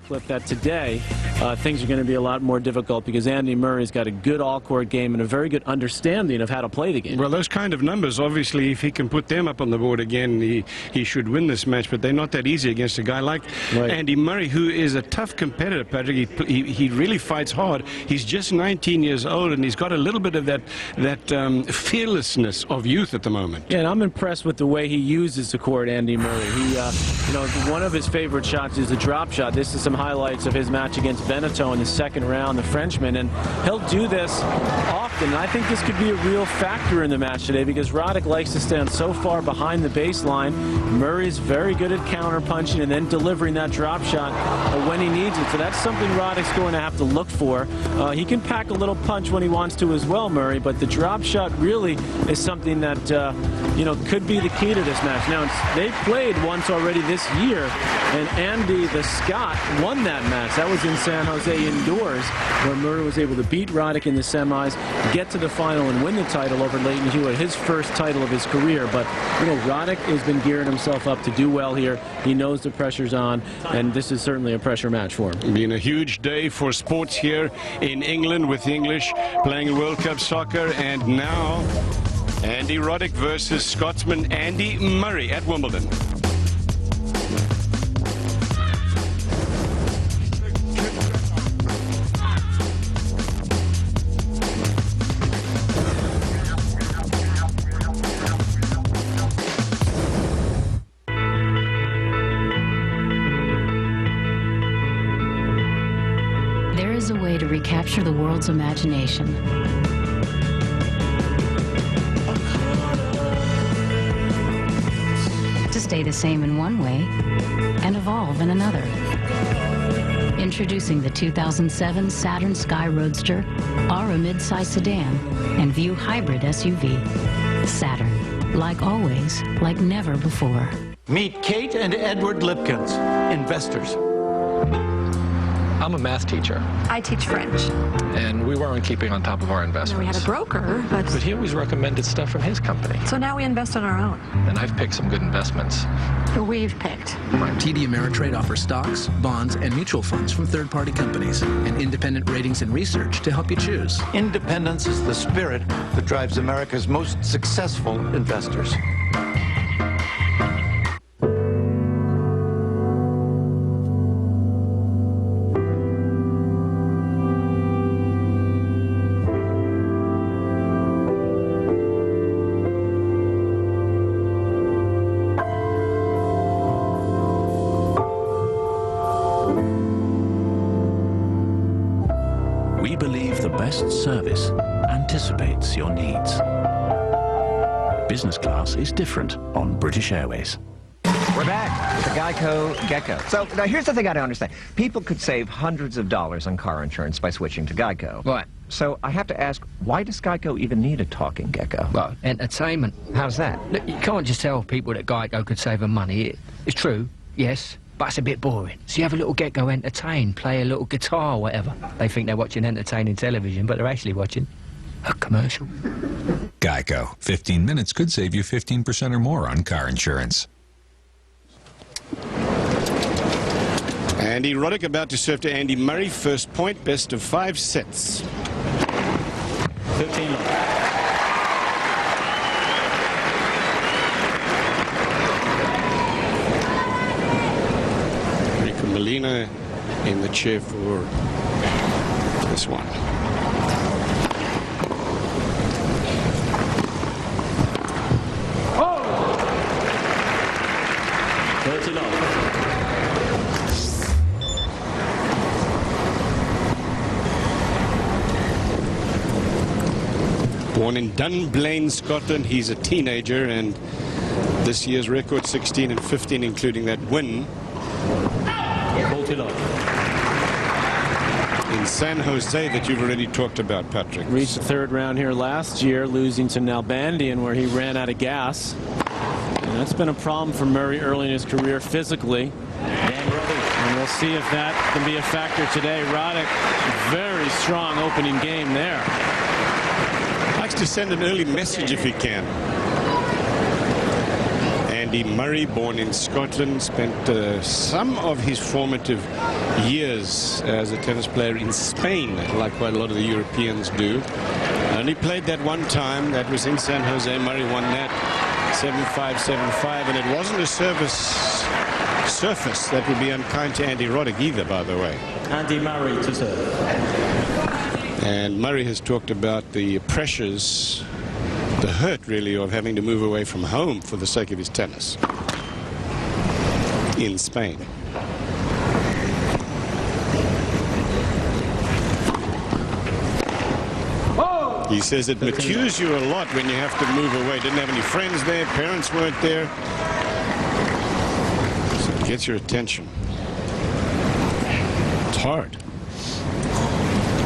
clip that today things are going to be a lot more difficult because Andy Murray's got a good all-court game and a very good understanding of how to play the game. Well, those kind of numbers, obviously, if he can put them up on the board again, he should win this match, but they're not that easy against a guy like Andy Murray, who is a tough competitor, Patrick. He really fights hard. He's just 19 years old, and he's got a little bit of that fearlessness of youth at the moment. Yeah, and I'm impressed with the way he uses the court, Andy Murray. He, you know, one of his favorite shots is the drop shot. This is some highlights of his match against Beneteau in the second round, the Frenchman, and he'll do this often. I think this could be a real factor in the match today because Roddick likes to stand so far behind the baseline. Murray's very good at counter-punching and then delivering that drop shot when he needs it. So that's something Roddick's going to have to look for. He can pack a little punch when he wants to as well, Murray, but the drop shot really is something that, you know, could be the key to this match. Now, they played once already this year, and Andy the Scot won that match. That was in San Jose indoors, where Murray was able to beat Roddick in the semis, get to the final, and win the title over Leighton Hewitt, his first title of his career. But, you know, Roddick has been gearing himself up to do well here. He knows the pressure's on, and this is certainly a pressure match for him. Been a huge day for sports here in England with the English playing World Cup soccer, and now Andy Roddick versus Scotsman Andy Murray at Wimbledon. There is a way to recapture the world's imagination. To stay the same in one way and evolve in another. Introducing the 2007 Saturn Sky Roadster, Aura midsize sedan, and View hybrid SUV. Saturn, like always, like never before. Meet Kate and Edward Lipkins, investors. I'm a math teacher. I teach French. And we weren't keeping on top of our investments. We had a broker, but he always recommended stuff from his company. So now we invest on our own. And I've picked some good investments. We've picked. TD Ameritrade offers stocks, bonds, and mutual funds from third-party companies and independent ratings and research to help you choose. Independence is the spirit that drives America's most successful investors. We believe the best service anticipates your needs. Business class is different on British Airways. We're back with the Geico Gecko. So now here's the thing I don't understand. People could save hundreds of dollars on car insurance by switching to Geico. Right. So I have to ask, why does Geico even need a talking gecko? Well, entertainment. How's that? Look, you can't just tell people that Geico could save them money. It's true, yes, but it's a bit boring. So you have a little gecko entertain, play a little guitar or whatever. They think they're watching entertaining television, but they're actually watching a commercial. Geico. 15 minutes could save you 15% or more on car insurance. Andy Roddick about to serve to Andy Murray. First point, best of 5 sets. 15 love. Molina in the chair for this one. Oh! 30 love. Born in Dunblane, Scotland, he's a teenager, and this year's record 16 and 15, including that win in San Jose that you've already talked about, Patrick. Reached the third round here last year, losing to Nalbandian, where he ran out of gas. And that's been a problem for Murray early in his career physically. And we'll see if that can be a factor today. Roddick, very strong opening game there. Likes to send an early message if he can. Andy Murray, born in Scotland, spent some of his formative years as a tennis player in Spain, like quite a lot of the Europeans do. Only played that one time. That was in San Jose. Murray won that 7-5, 7-5, and it wasn't a surface that would be unkind to Andy Roddick either, by the way. Andy Murray to serve. And Murray has talked about the pressures, the hurt really, of having to move away from home for the sake of his tennis in Spain. He says it matures you a lot when you have to move away. Didn't have any friends there, parents weren't there. So it gets your attention. It's hard.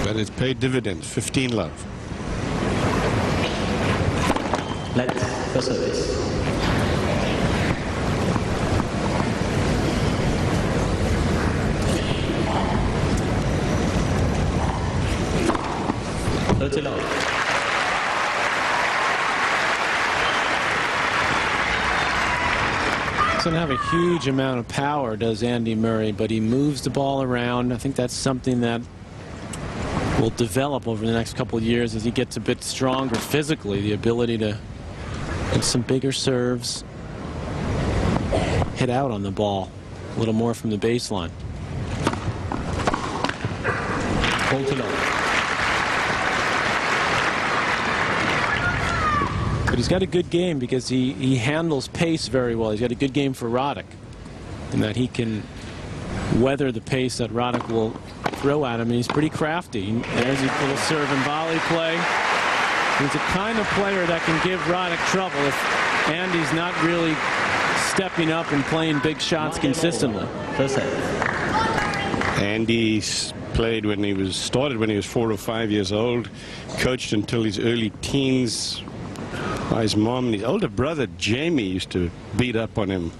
But it's paid dividends. 15 love. Let's for service. Doesn't have a huge amount of power, does Andy Murray, but he moves the ball around. I think that's something that will develop over the next couple of years as he gets a bit stronger physically, the ability to get some bigger serves, hit out on the ball a little more from the baseline. Hold to low. But he's got a good game because he handles pace very well. He's got a good game for Roddick, in that he can weather the pace that Roddick will throw at him, and he's pretty crafty. There's a little serve and volley play. He's the kind of player that can give Roddick trouble if Andy's not really stepping up and playing big shots consistently. Andy's played when he was 4 or 5 years old, coached until his early teens by his mom, and his older brother Jamie used to beat up on him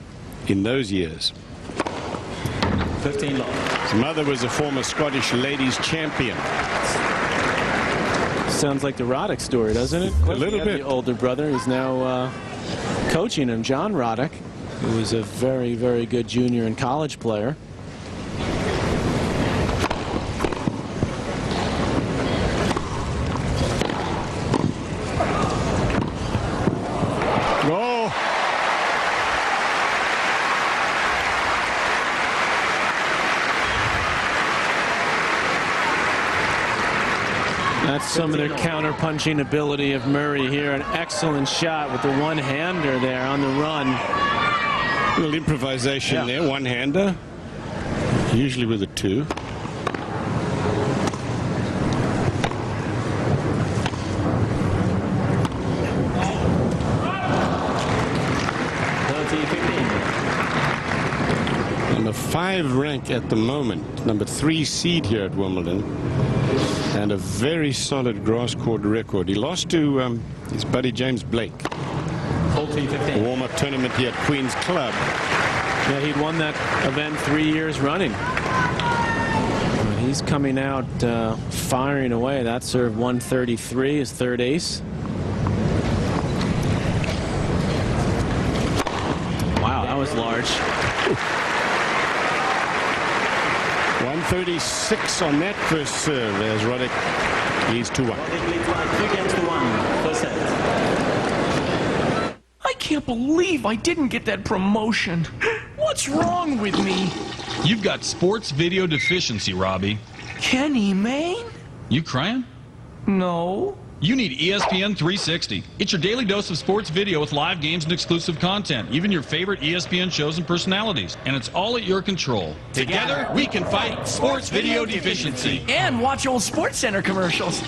in those years. 15 love. His mother was a former Scottish ladies champion. Sounds like the Roddick story, doesn't it? A little bit. The older brother is now coaching him, John Roddick, who was a very, very good junior and college player. That's some of the counter-punching ability of Murray here. An excellent shot with the one-hander there on the run. A little improvisation there, one-hander, usually with a two. Number 5 rank at the moment, number 3 seed here at Wimbledon, and a very solid grass court record. He lost to his buddy James Blake. A warm-up tournament here at Queen's Club. Yeah, he'd won that event 3 years running. He's coming out firing away. That serve 133, his third ace. Wow, that was large. 136 on that first serve as Roddick leads 2-1. I can't believe I didn't get that promotion. What's wrong with me? You've got sports video deficiency, Robbie. Kenny, Maine? You crying? No. You need ESPN 360. It's your daily dose of sports video with live games and exclusive content, even your favorite ESPN shows and personalities. And it's all at your control. Together, we can fight sports video deficiency. And watch old Sports Center commercials.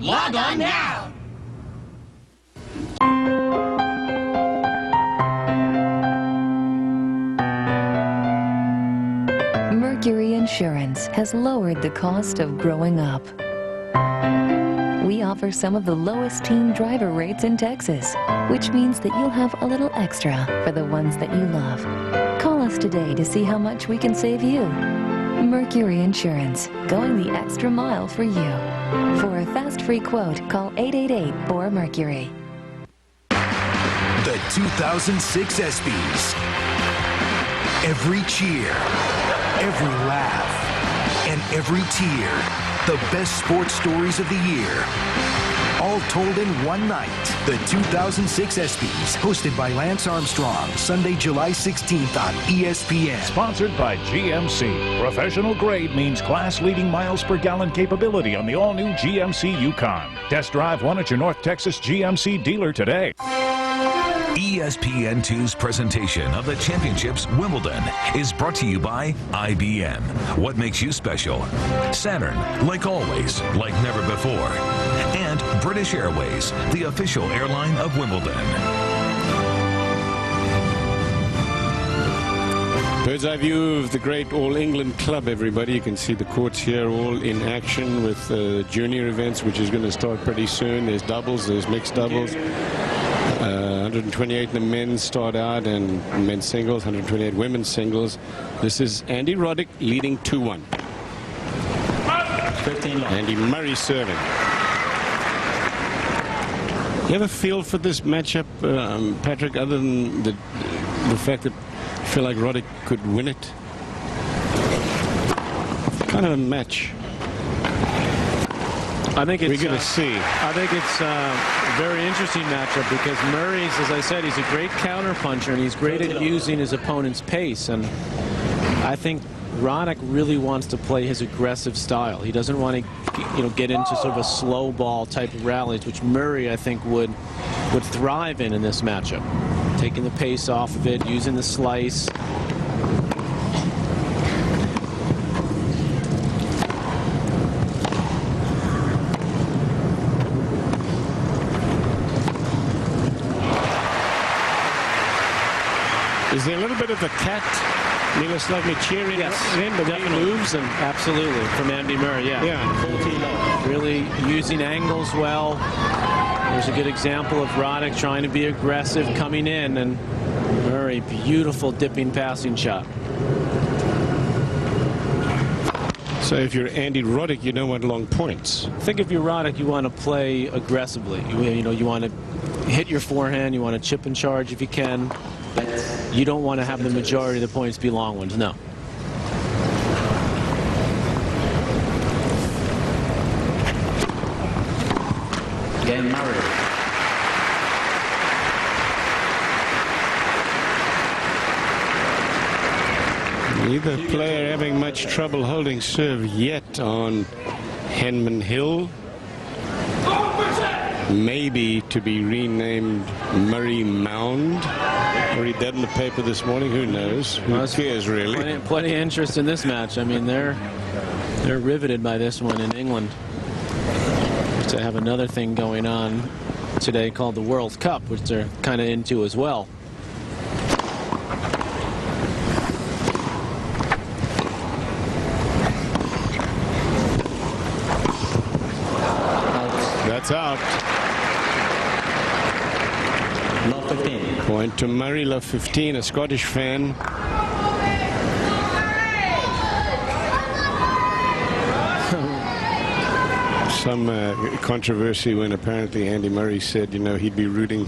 Log on now. Mercury Insurance has lowered the cost of growing up. We offer some of the lowest teen driver rates in Texas, which means that you'll have a little extra for the ones that you love. Call us today to see how much we can save you. Mercury Insurance, going the extra mile for you. For a fast, free quote, call 888-4-MERCURY. the 2006 ESPYs. Every cheer, every laugh, and every tear. The best sports stories of the year. All told in one night. The 2006 ESPYs, hosted by Lance Armstrong, Sunday, July 16th on ESPN. Sponsored by GMC. Professional grade means class-leading miles per gallon capability on the all-new GMC Yukon. Test drive one at your North Texas GMC dealer today. ESPN2's presentation of the championships Wimbledon is brought to you by IBM. What makes you special? Saturn, like always, like never before. And British Airways, the official airline of Wimbledon. Bird's eye view of the great All England Club, everybody. You can see the courts here all in action with junior events, which is going to start pretty soon. There's doubles, there's mixed doubles. 128 in the men's start out, and men's singles, 128 women's singles. This is Andy Roddick leading 2-1. 15 long. Andy Murray serving. You have a feel for this matchup, Patrick, other than the fact that you feel like Roddick could win it? Kind of a match. I think it's, we're going to see. I think it's a very interesting matchup because Murray's, as I said, he's a great counter puncher and he's great at using his opponent's pace. And I think Roddick really wants to play his aggressive style. He doesn't want to, get into sort of a slow ball type of rallies, which Murray, I think, would thrive in this matchup. Taking the pace off of it, using the slice. Is there a little bit of the cat, Miloslavny cheering? Yes, but definitely. Moves and absolutely from Andy Murray. Yeah. Really using angles well. There's a good example of Roddick trying to be aggressive coming in, and Murray, beautiful dipping passing shot. So if you're Andy Roddick, you don't want long points. I think if you're Roddick, you want to play aggressively. You want to hit your forehand. You want to chip and charge if you can. You don't want to have the majority of the points be long ones. No. Game Murray. Neither player having much trouble holding serve yet on Henman Hill. Maybe to be renamed Murray Mound. I read that in the paper this morning. Who knows? Who cares, really? Plenty of interest in this match. I mean, they're riveted by this one in England. To have another thing going on today called the World Cup, which they're kind of into as well. That's out. Love 15. Point to Murray, love 15, a Scottish fan. Some controversy when apparently Andy Murray said, he'd be rooting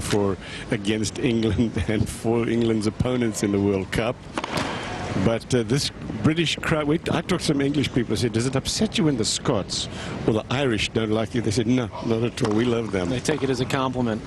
against England and for England's opponents in the World Cup. But this British crowd, I talked to some English people, I said, does it upset you when the Scots or the Irish don't like you? They said, no, not at all. We love them. They take it as a compliment.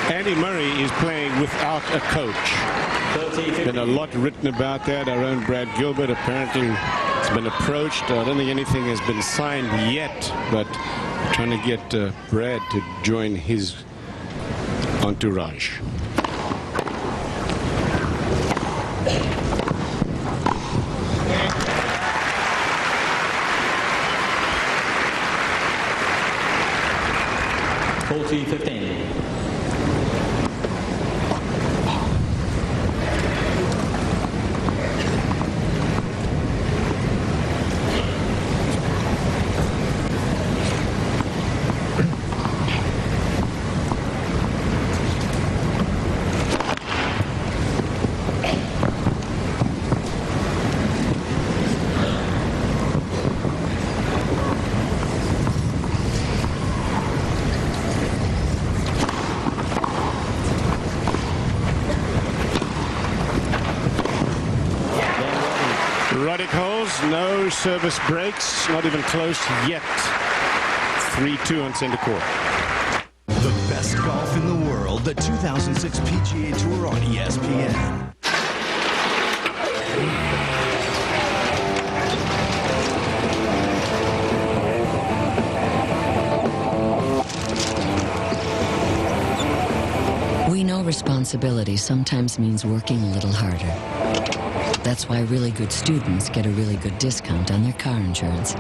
Andy Murray is playing without a coach. Been a lot written about that. Our own Brad Gilbert apparently has been approached. I don't think anything has been signed yet, but trying to get Brad to join his entourage. Roddick holds, no service breaks, not even close yet. 3-2 on center court. The best golf in the world, the 2006 PGA Tour on ESPN. We know responsibility sometimes means working a little harder. That's why really good students get a really good discount on their car insurance.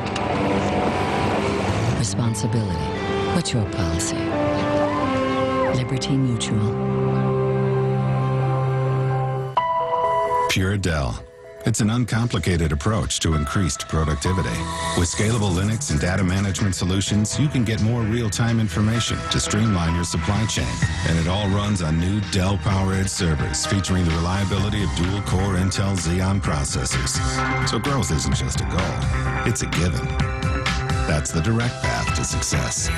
Responsibility. What's your policy? Liberty Mutual. Pure Dell. It's an uncomplicated approach to increased productivity. With scalable Linux and data management solutions, you can get more real-time information to streamline your supply chain. And it all runs on new Dell PowerEdge servers featuring the reliability of dual-core Intel Xeon processors. So growth isn't just a goal, it's a given. That's the direct path to success.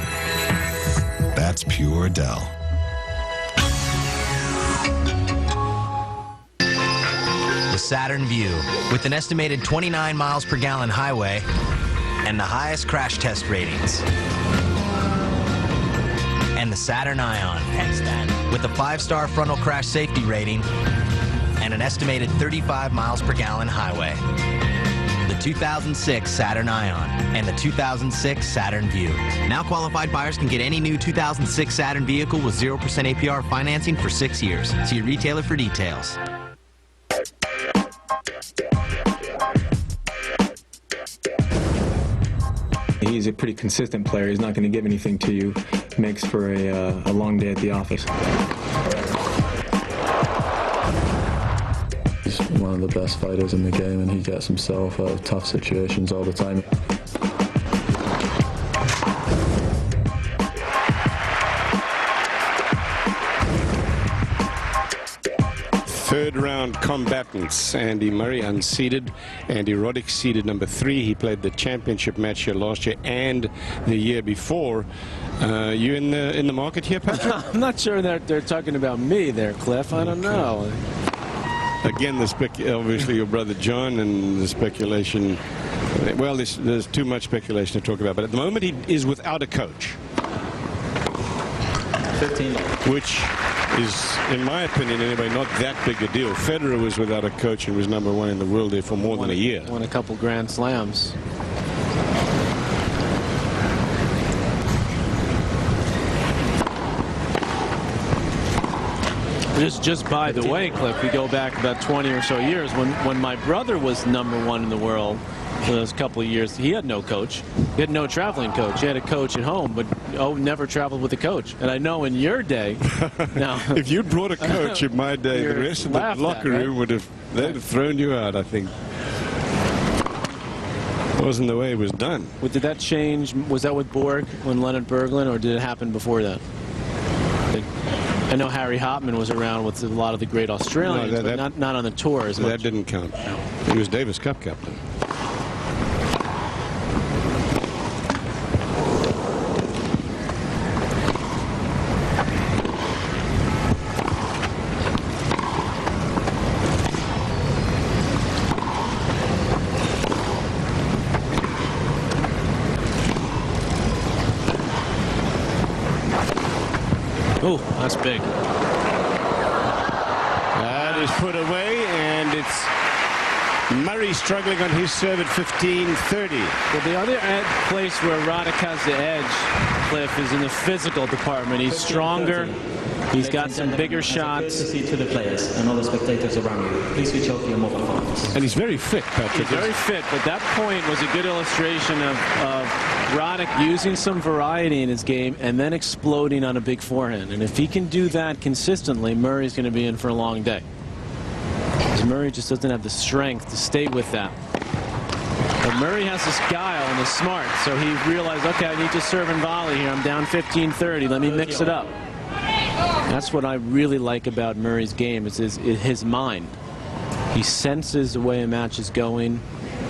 That's pure Dell. The Saturn Vue, with an estimated 29 miles per gallon highway and the highest crash test ratings. And the Saturn Ion, with a 5-star frontal crash safety rating and an estimated 35 miles per gallon highway. The 2006 Saturn Ion and the 2006 Saturn Vue. Now qualified buyers can get any new 2006 Saturn vehicle with 0% APR financing for 6 years. See your retailer for details. He's a pretty consistent player. He's not going to give anything to you. Makes for a long day at the office. He's one of the best fighters in the game, and he gets himself out of tough situations all the time. Third round combatants. Andy Murray unseeded. Andy Roddick seeded number 3. He played the championship match here last year and the year before. You in the market here, Patrick? I'm not sure that they're talking about me there, Cliff. I don't know. Again, obviously your brother John, and the speculation. Well, there's too much speculation to talk about. But at the moment, he is without a coach. 15. Which is, in my opinion anyway, not that big a deal. Federer was without a coach and was number 1 in the world there for more than a year. Won a couple Grand Slams. Just by the way, Cliff, we go back about 20 or so years when my brother was number 1 in the world. For those couple of years, he had no coach. He had no traveling coach. He had a coach at home, but never traveled with a coach. And I know in your day, now if you'd brought a coach in my day, the rest of the locker room would have thrown you out. I think it wasn't the way it was done. Did that change? Was that with Borg when Leonard Berglund, or did it happen before that? I know Harry Hopman was around with a lot of the great Australians, but not on the tour as much. That didn't count. He was Davis Cup captain. Oh, that's big. That is put away, and it's Murray struggling on his serve at 15-30. Well, the other place where Roddick has the edge, Cliff, is in the physical department. He's stronger. He's got some bigger shots. To the players and all the spectators around you. Please switch off your mobile phones. And he's very fit, Patrick. He's very fit, but that point was a good illustration of Roddick using some variety in his game and then exploding on a big forehand. And if he can do that consistently, Murray's going to be in for a long day. Because Murray just doesn't have the strength to stay with that. But Murray has this guile and is smart, so he realized, okay, I need to serve and volley here. I'm down 15-30. Let me mix it up. That's what I really like about Murray's game, is his mind. He senses the way a match is going,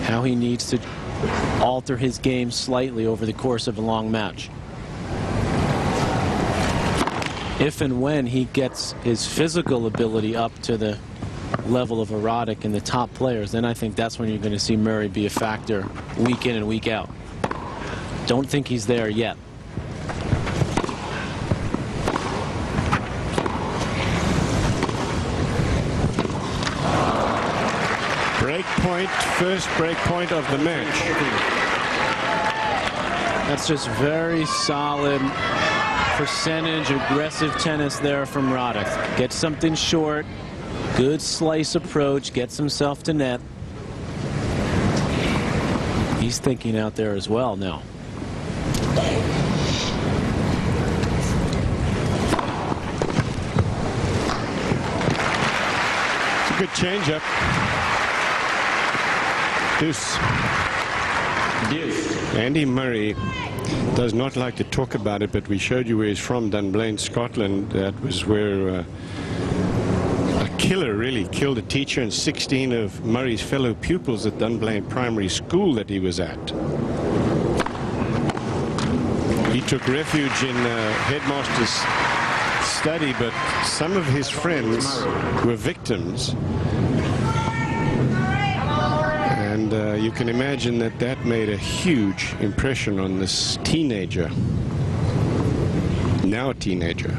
how he needs to alter his game slightly over the course of a long match. If and when he gets his physical ability up to the level of a Roddick and the top players, then I think that's when you're going to see Murray be a factor week in and week out. Don't think he's there yet. Break point, first break point of the match. That's just very solid percentage, aggressive tennis there from Roddick. Get something short, good slice approach, gets himself to net. He's thinking out there as well now. It's a good change-up. Deuce. Andy Murray does not like to talk about it, but we showed you where he's from, Dunblane, Scotland. That was where a killer really killed a teacher and 16 of Murray's fellow pupils at Dunblane Primary School that he was at. He took refuge in headmaster's study, but some of his friends were victims. And you can imagine that that made a huge impression on this teenager, now a teenager.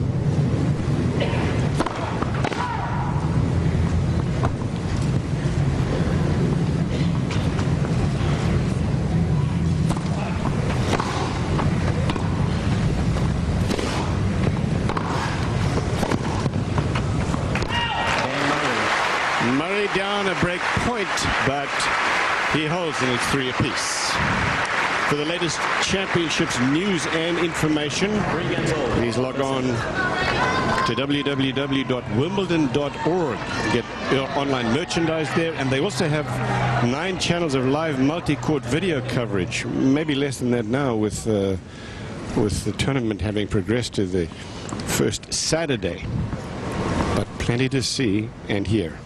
Murray down a break point, but he holds, and it's 3 apiece. For the latest championships news and information, please log on to www.wimbledon.org. Get your online merchandise there, and they also have 9 channels of live multi-court video coverage. Maybe less than that now, with the tournament having progressed to the first Saturday. But plenty to see and hear.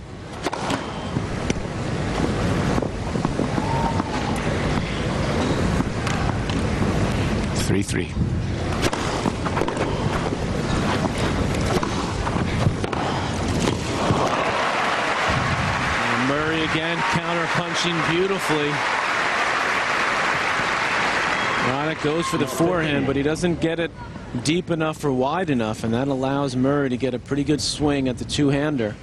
Three. Murray again counter-punching beautifully. Roddick goes for the forehand, but he doesn't get it deep enough or wide enough, and that allows Murray to get a pretty good swing at the two-hander.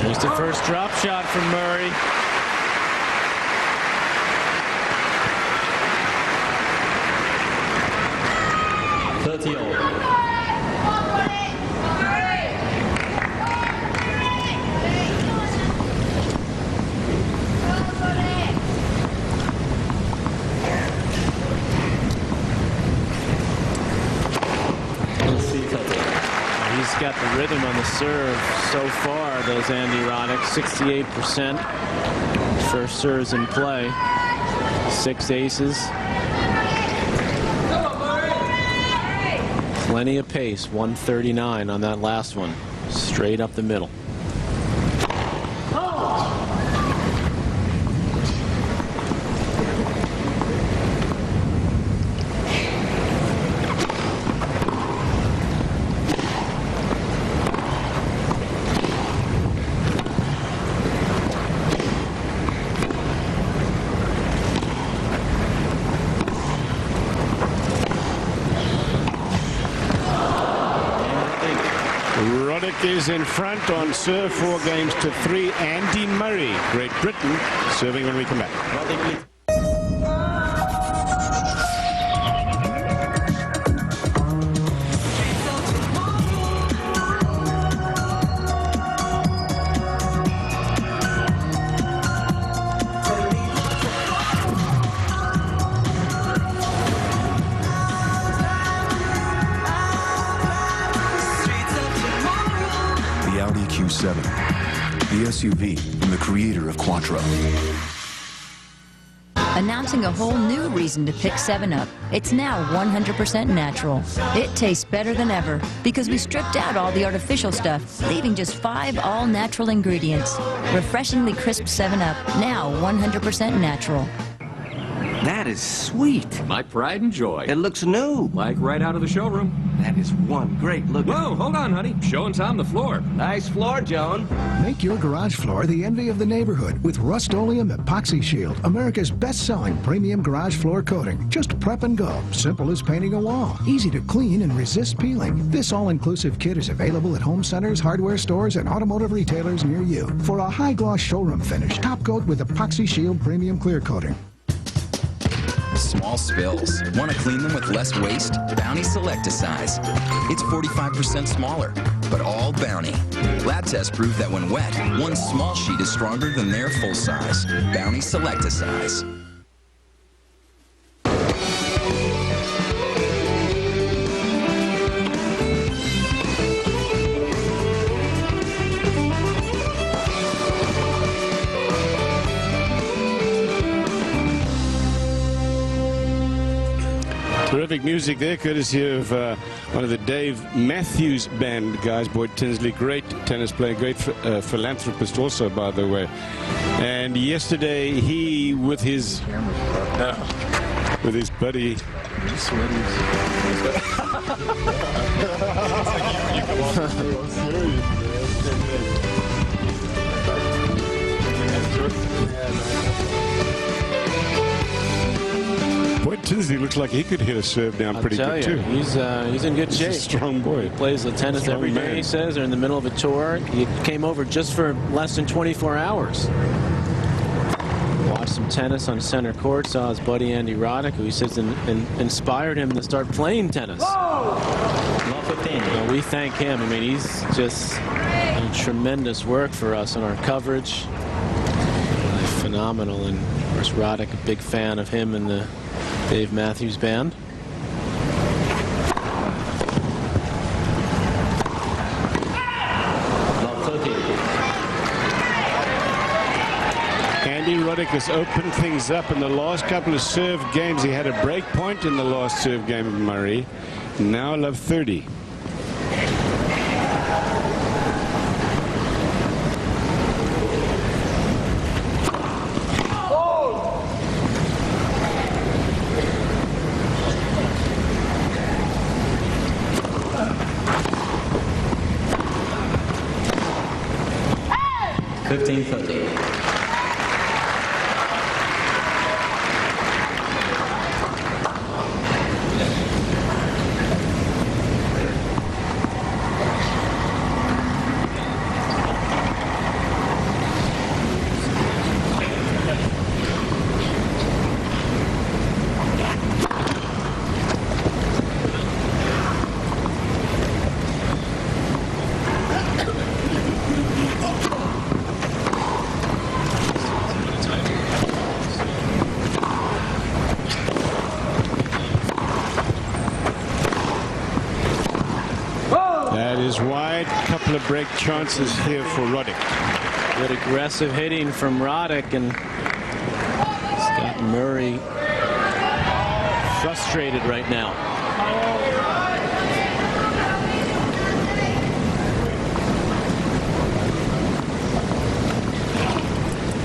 Here's the first drop shot from Murray. He's got the rhythm on the serve so far, does Andy Roddick. 68%. First serves in play. 6 aces. Plenty of pace. 139 on that last one. Straight up the middle. Roddick is in front on serve 4 games to 3. Andy Murray, Great Britain, serving when we come back. Q7, the SUV from the creator of Quattro. Announcing a whole new reason to pick 7-Up. It's now 100% natural. It tastes better than ever because we stripped out all the artificial stuff, leaving just 5 all-natural ingredients. Refreshingly crisp 7-Up, now 100% natural. That is sweet. My pride and joy. It looks new. Like right out of the showroom. That is one great look. Whoa, hold on, honey. Showing Tom the floor. Nice floor, Joan. Make your garage floor the envy of the neighborhood with Rust-Oleum Epoxy Shield, America's best-selling premium garage floor coating. Just prep and go. Simple as painting a wall. Easy to clean and resist peeling. This all-inclusive kit is available at home centers, hardware stores, and automotive retailers near you. For a high-gloss showroom finish, top coat with Epoxy Shield premium clear coating. Small spills. Want to clean them with less waste? Bounty Select-A-Size. It's 45% smaller, but all Bounty. Lab tests prove that when wet, one small sheet is stronger than their full size. Bounty Select-A-Size. Terrific music there, courtesy of one of the Dave Matthews Band guys, Boyd Tinsley, great tennis player, great philanthropist also, by the way. And yesterday, he, with his buddy, Boyd Tinsley looks like he could hit a serve down pretty good too. He's in good shape. He's a strong boy. He plays the tennis Strong every day, man. he says. They're in the middle of a tour. He came over just for less than 24 hours. Watched some tennis on center court. Saw his buddy Andy Roddick, who he says inspired him to start playing tennis. Well, we thank him. I mean, he's just done tremendous work for us on our coverage. Phenomenal. And of course, Roddick, a big fan of him and the Dave Matthews Band. Andy Roddick has opened things up in the last couple of serve games. He had a break point in the last serve game of Murray. Now love 30. couple of break chances here for Roddick. Good aggressive hitting from Roddick, and Scott Murray frustrated right now.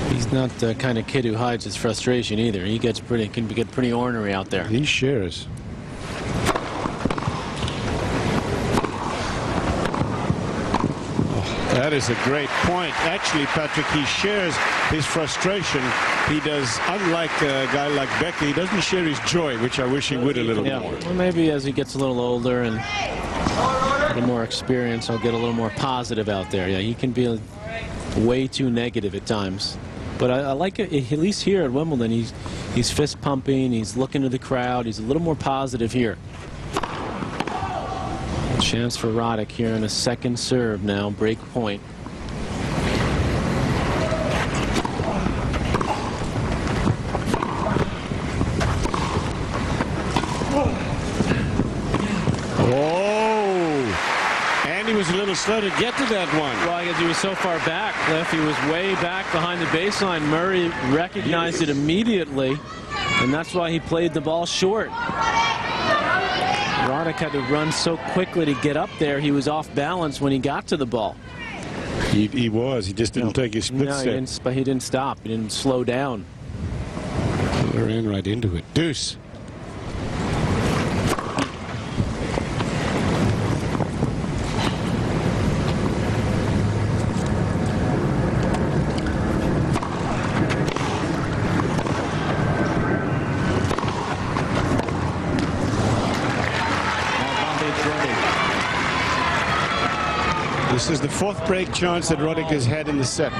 He's not the kind of kid who hides his frustration either. He gets can get pretty ornery out there. He shares. That is a great point. Actually, Patrick, he shares his frustration. He does, unlike a guy like Becker, he doesn't share his joy, which I wish he would a little more. Well, maybe as he gets a little older and a little more experience, he'll get a little more positive out there. Yeah, he can be way too negative at times. But I like it, at least here at Wimbledon, he's fist pumping, he's looking to the crowd, he's a little more positive here. Chance for Roddick here in a second serve now, break point. Oh! And he was a little slow to get to that one. Well, because he was so far back, Cliff. He was way back behind the baseline. Murray recognized it immediately, and that's why he played the ball short. Roddick had to run so quickly to get up there. He was off balance when he got to the ball. He was. He just didn't take his split step. He didn't stop. He didn't slow down. He ran right into it. Deuce. This is the fourth break chance that Roddick has had in the set.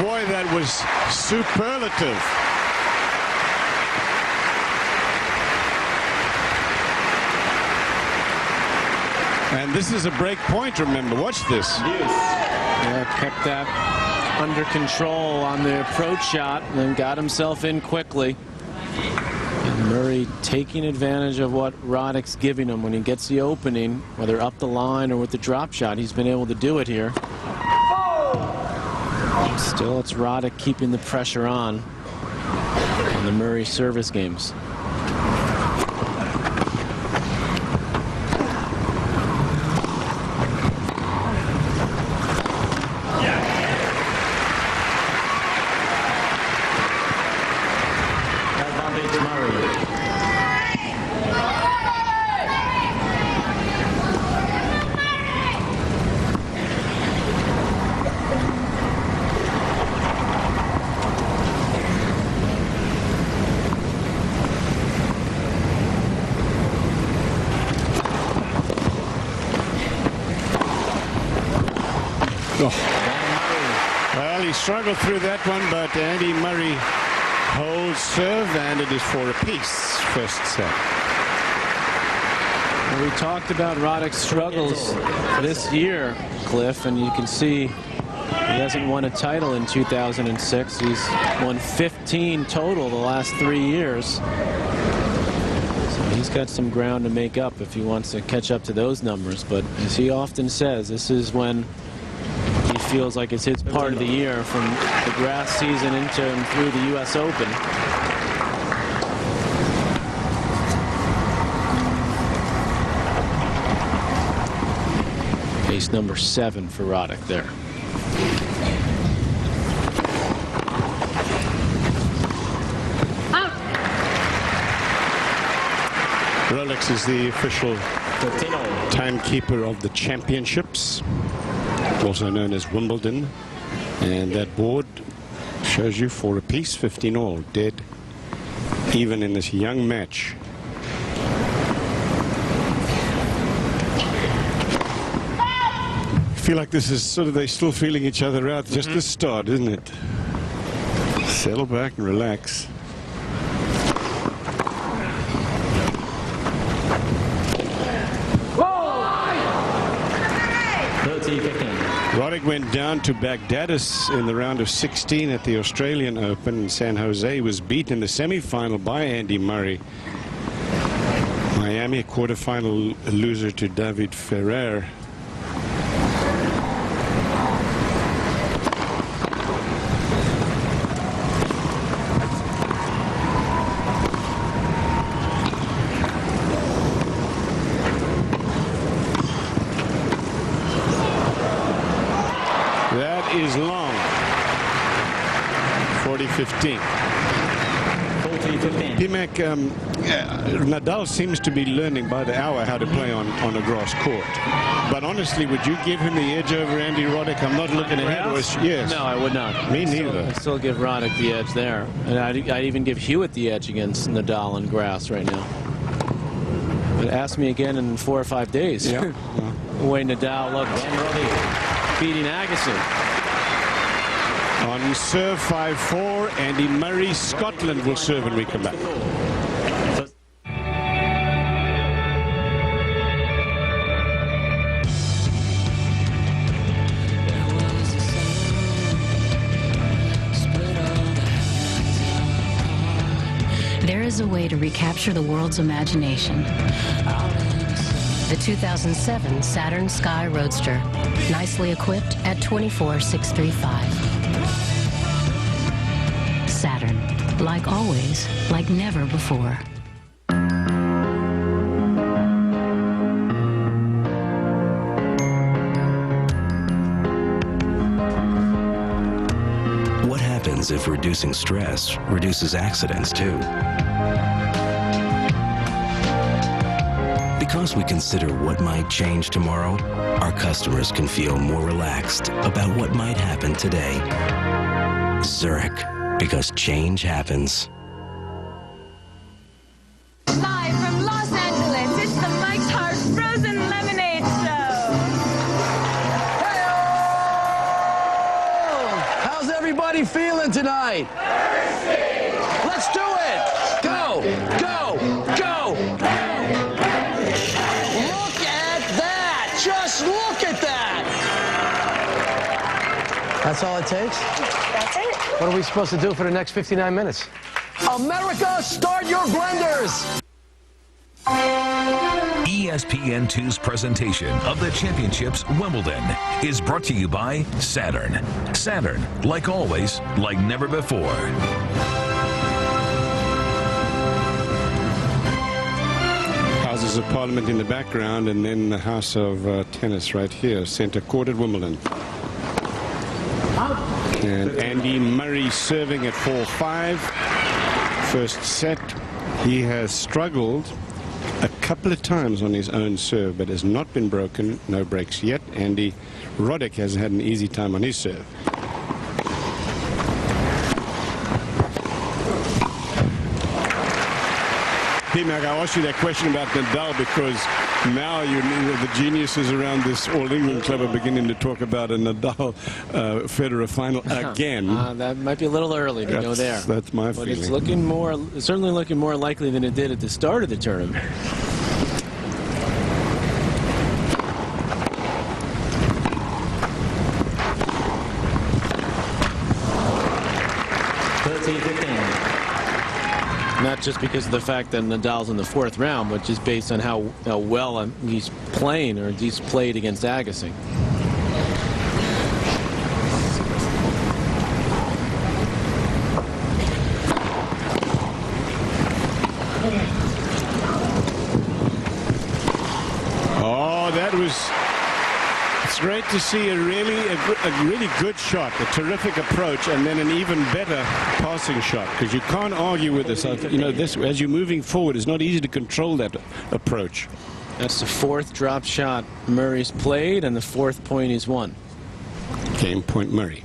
Boy, that was superlative. And this is a break point, remember. Watch this. Yeah, kept that under control on the approach shot and then got himself in quickly. And Murray taking advantage of what Roddick's giving him when he gets the opening, whether up the line or with the drop shot. He's been able to do it here. Still, it's Roddick keeping the pressure on the Murray service games. Well, he struggled through that one, but Andy Murray holds serve, and it is for a piece. First set. Well, we talked about Roddick's struggles this year, Cliff, and you can see he hasn't won a title in 2006. He's won 15 total the last 3 years. So he's got some ground to make up if he wants to catch up to those numbers. But as he often says, this is when he feels like it's his part of the year, from the grass season into and through the U.S. Open. Ace number 7 for Roddick there. Rolex is the official timekeeper of the championships, also known as Wimbledon, and that board shows you for a piece, 15 all, dead even in this young match. feel like this is sort of, they're still feeling each other out. Just the start, isn't it? Settle back and relax. Roddick went down to Baghdadis in the round of 16 at the Australian Open. San Jose was beaten in the semi-final by Andy Murray. Miami, a quarterfinal loser to David Ferrer. Is long. 40-15. P-Mac, Nadal seems to be learning by the hour how to play on a grass court. But honestly, would you give him the edge over Andy Roddick? I'm not looking ahead. Yes. No, I would not. Me neither. I still give Roddick the edge there. And I'd even give Hewitt the edge against Nadal on grass right now. But ask me again in 4 or 5 days. Yeah. The way Nadal looked beating Agassi. On serve 5-4, Andy Murray. Scotland will serve when we come back. There is a way to recapture the world's imagination. The 2007 Saturn Sky Roadster, nicely equipped at 24,635. Saturn, like always, like never before. What happens if reducing stress reduces accidents too? Because we consider what might change tomorrow, our customers can feel more relaxed about what might happen today. Zurich, because change happens. Live from Los Angeles, it's the Mike's Hard Frozen Lemonade Show. How's everybody feeling tonight? Let's do it! Go! Go! Go! Look at that! Just look at that! That's all it takes? That's it. What are we supposed to do for the next 59 minutes? America, start your blenders! ESPN2's presentation of the championships Wimbledon is brought to you by Saturn. Saturn, like always, like never before. Houses of Parliament in the background, and then the House of Tennis right here, center court at Wimbledon. And Andy Murray serving at 4-5. First set. He has struggled a couple of times on his own serve, but has not been broken. No breaks yet. Andy Roddick has had an easy time on his serve. P-Mac, I asked you that question about Nadal because now the geniuses around this All-England club are beginning to talk about a Nadal-Federer final again. That might be a little early to go there. That's my feeling. But it's looking certainly looking more likely than it did at the start of the tournament. Not just because of the fact that Nadal's in the 4th round, but just based on how well he's playing, or he's played against Agassi. Oh, that was... It's great to see a really good shot, a terrific approach, and then an even better passing shot, because you can't argue with this. You know, this, as you're moving forward, it's not easy to control that approach. That's the 4th drop shot Murray's played, and the 4th point he's won. Game point Murray.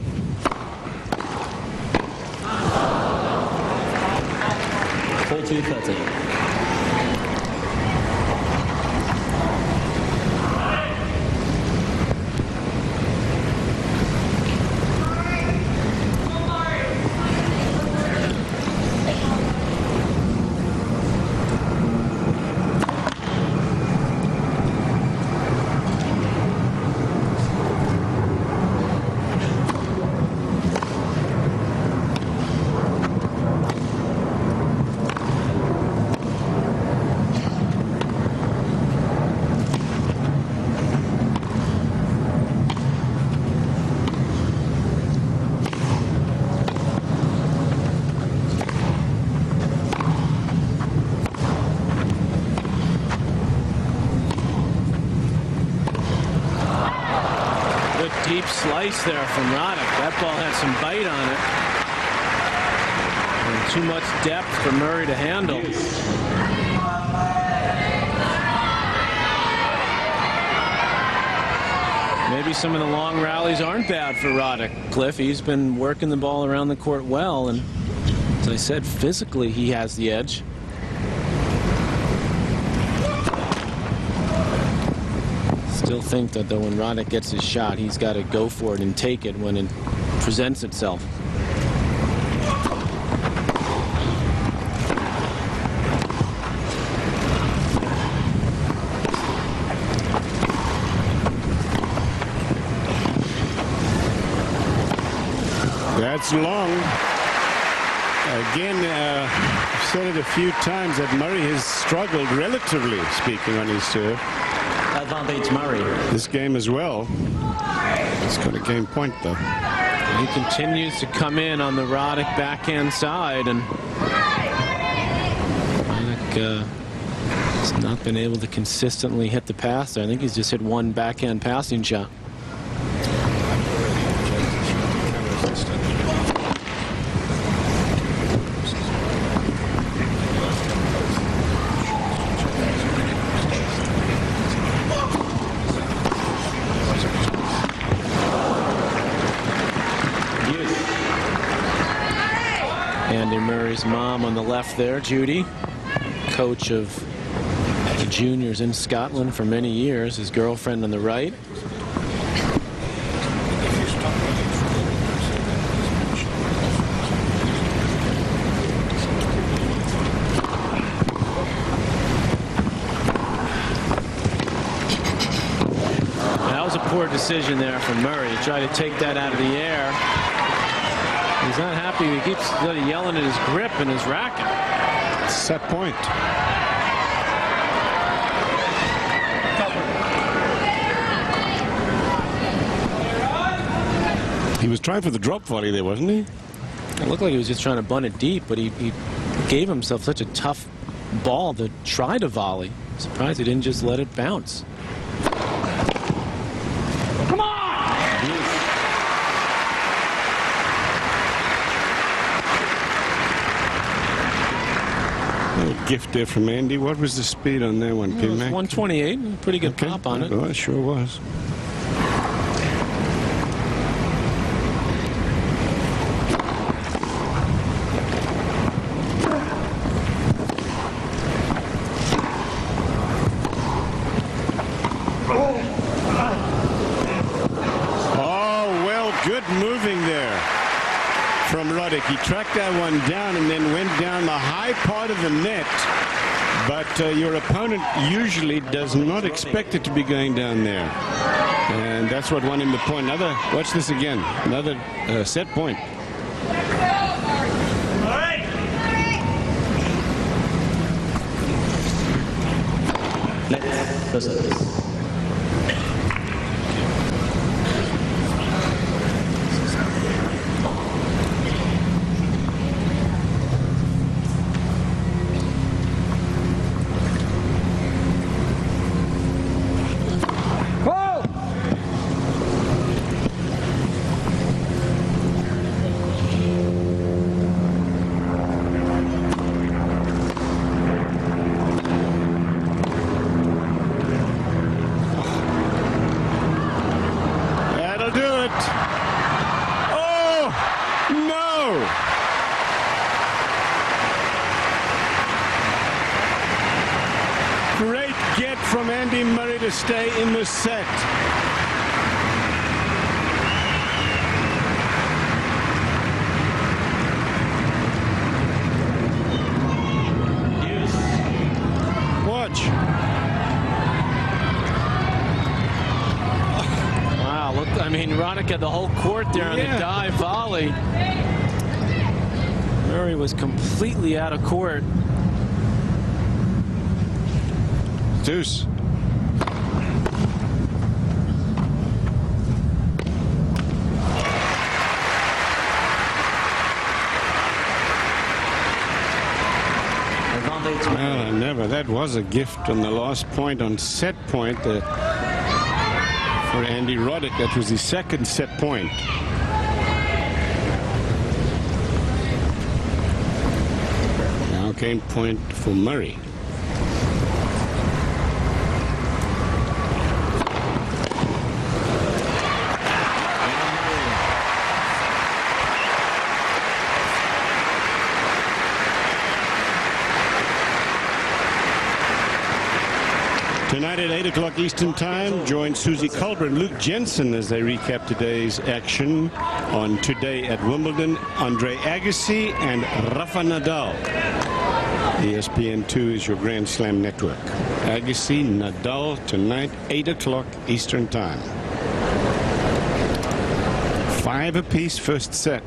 deep slice there from Roddick. That ball had some bite on it. And too much depth for Murray to handle. Maybe some of the long rallies aren't bad for Roddick, Cliff. He's been working the ball around the court well, and as I said, physically he has the edge. Still think that though when Roddick gets his shot, he's got to go for it and take it when it presents itself. That's long. Again, I've said it a few times that Murray has struggled, relatively speaking, on his serve. Advantage Murray. This game as well. It's got a game point, though. He continues to come in on the Roddick backhand side, and Roddick has not been able to consistently hit the pass. I think he's just hit one backhand passing shot. Andy Murray's mom on the left there, Judy, coach of the juniors in Scotland for many years. His girlfriend on the right. That was a poor decision there from Murray to try to take that out of the air. He's not happy. He keeps yelling at his grip and his racket. Set point. He was trying for the drop volley there, wasn't he? It looked like he was just trying to bunt it deep, but he gave himself such a tough ball to try to volley. I'm surprised he didn't just let it bounce. Come on! Gift there from Andy. What was the speed on that one, It was P-Mac? 128. Pretty good pop on it. Well, it sure was. Oh, well, good moving there from Roddick. He tracked that one down and then went down the high part of the net. But your opponent usually does not expect it to be going down there. And that's what won him the point. Watch this again. Another set point. That'll do it. Oh, no. Great get from Andy Murray to stay in the set. Watch. Wow, look, I mean, Roddick had the whole court there on the dive volley. Murray was completely out of court. Deuce. Well, never. That was a gift on the last point on set point. for Andy Roddick. That was his second set point. Now game point for Murray. Tonight at 8 o'clock Eastern Time, join Susie Colbert and Luke Jensen as they recap today's action on Today at Wimbledon. Andre Agassi and Rafa Nadal. ESPN2 is your Grand Slam network. Agassi, Nadal, tonight, 8 o'clock Eastern Time. 5 apiece first set.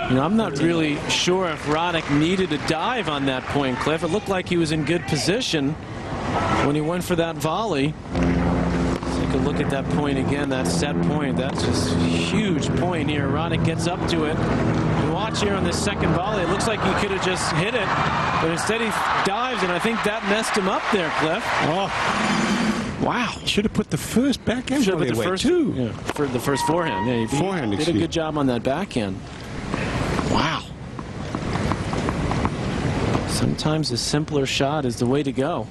You know, I'm not really sure if Roddick needed a dive on that point, Cliff. It looked like he was in good position when he went for that volley. Take a look at that point again, that set point. That's just a huge point here. Roddick gets up to it. You watch here on this second volley, it looks like he could have just hit it, but instead he dives, and I think that messed him up there, Cliff. Oh. Wow, he should have put the first backhand volley away, first, too. Yeah, for the first forehand. Yeah, he did a good job on that backhand. Wow. Sometimes a simpler shot is the way to go.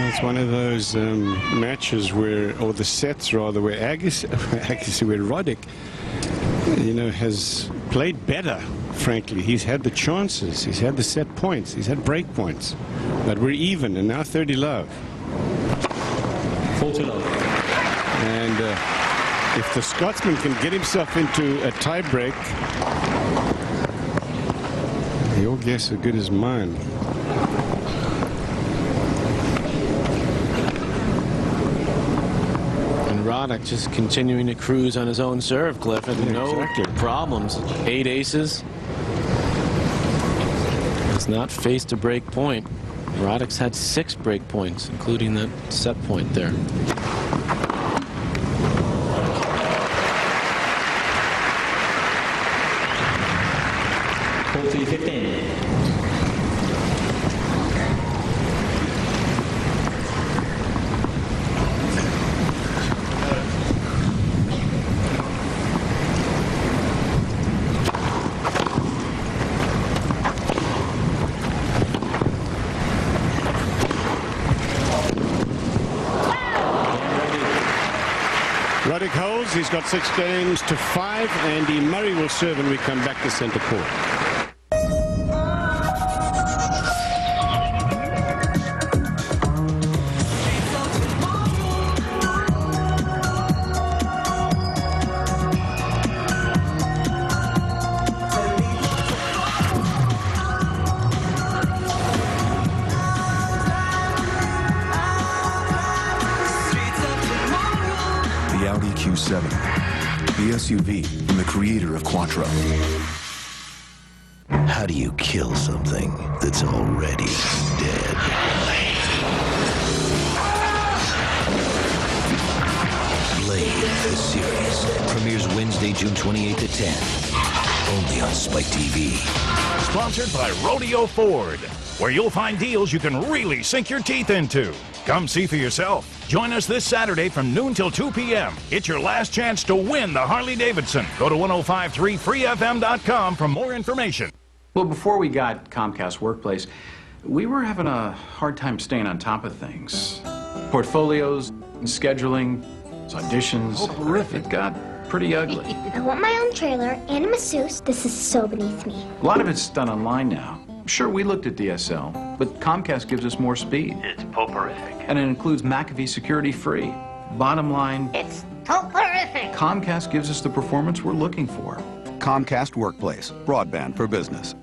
It's one of those matches where, or the sets rather, where Agassi, where Roddick, you know, has played better, frankly. He's had the chances, he's had the set points, he's had break points. But we're even, and now 30 love. 40 love. And if the Scotsman can get himself into a tie-break, your guess is as good as mine. And Roddick just continuing to cruise on his own serve, Cliff, and no problems. 8 aces. Has not faced a break point. Roddick's had 6 break points, including that set point there. Roddick holds. He's got 6 games to 5. Andy Murray will serve when we come back to center court. Q7, the SUV from the creator of Quattro. How do you kill something that's already dead? Blade, the series, premieres Wednesday, June 28th at 10. Only on Spike TV. Sponsored by Rodeo Ford, where you'll find deals you can really sink your teeth into. Come see for yourself. Join us this Saturday from noon till 2 p.m. It's your last chance to win the Harley-Davidson. Go to 1053freefm.com for more information. Well, before we got Comcast Workplace, we were having a hard time staying on top of things. Portfolios, scheduling, auditions. Oh, horrific. It got pretty ugly. I want my own trailer and a masseuse. This is so beneath me. A lot of it's done online now. Sure, we looked at DSL, but Comcast gives us more speed. It's poperific. And it includes McAfee Security Free. Bottom line, it's poperific. Comcast gives us the performance we're looking for. Comcast Workplace, broadband for business.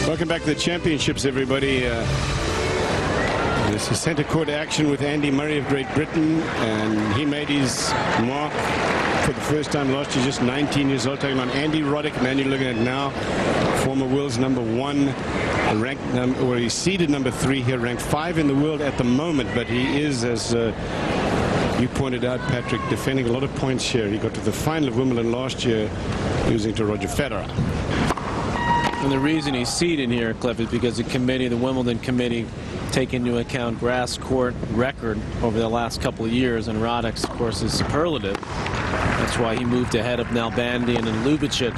Welcome back to the championships, everybody. This is center court action with Andy Murray of Great Britain, and he made his mark for the first time last year, just 19 years old, taking on Andy Roddick. Man, you're looking at now, former world's #1. He's seeded number 3 here, ranked 5 in the world at the moment, but he is, as you pointed out, Patrick, defending a lot of points here. He got to the final of Wimbledon last year, losing to Roger Federer. And the reason he's seated here, Cliff, is because the Wimbledon committee, take into account grass court record over the last couple of years, and Roddick's, of course, is superlative. That's why he moved ahead of Nalbandian and Ljubicic,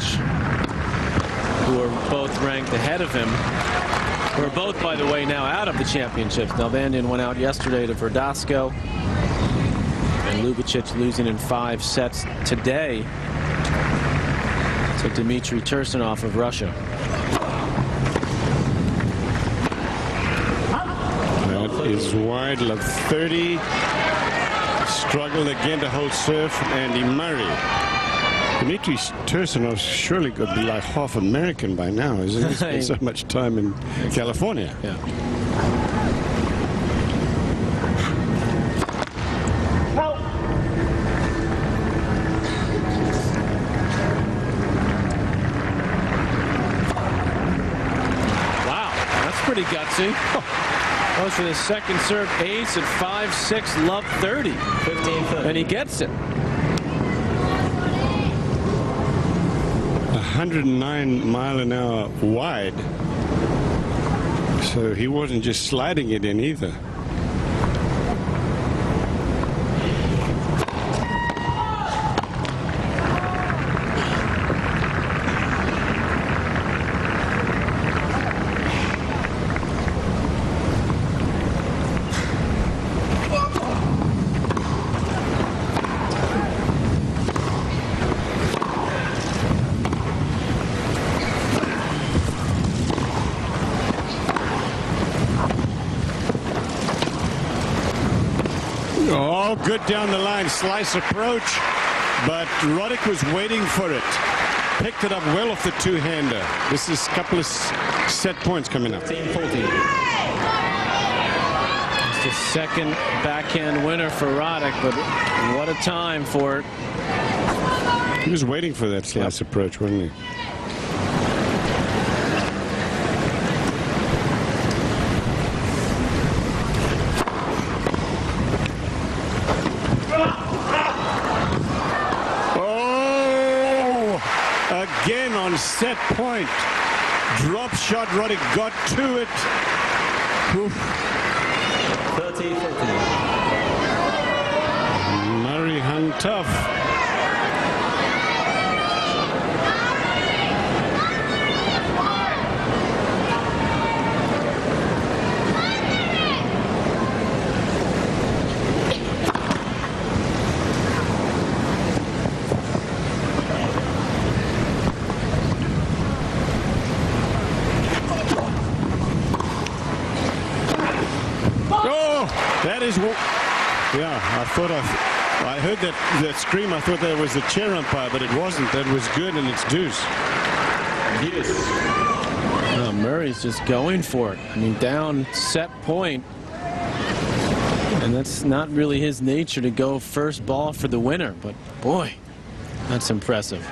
who are both ranked ahead of him. Who are both, by the way, now out of the championships. Nalbandian went out yesterday to Verdasco, and Ljubicic losing in 5 sets today to Dmitry Tursunov of Russia. That is wide, love 30. Struggled again to hold serve from Andy Murray. Dmitry Tursunov surely got to be like half American by now, isn't he? He spent so much time in California. Yeah. Wow, that's pretty gutsy. Goes for the second serve ace at 5-6, love 30. 15-30. And he gets it. 109 mile an hour wide. So he wasn't just sliding it in either. Oh, good down the line, slice approach, but Roddick was waiting for it. Picked it up well off the two-hander. This is a couple of set points coming up. 15-14. It's the second backhand winner for Roddick, but what a time for it. He was waiting for that slice approach, wasn't he? Again on set point. Drop shot, Roddick got to it. 30-14. Murray hung tough. That is what, yeah, I heard that scream. I thought that was the chair umpire, but it wasn't. That was good, and it's deuce. Oh, Murray's just going for it. I mean, down set point. And that's not really his nature to go first ball for the winner, but boy, that's impressive.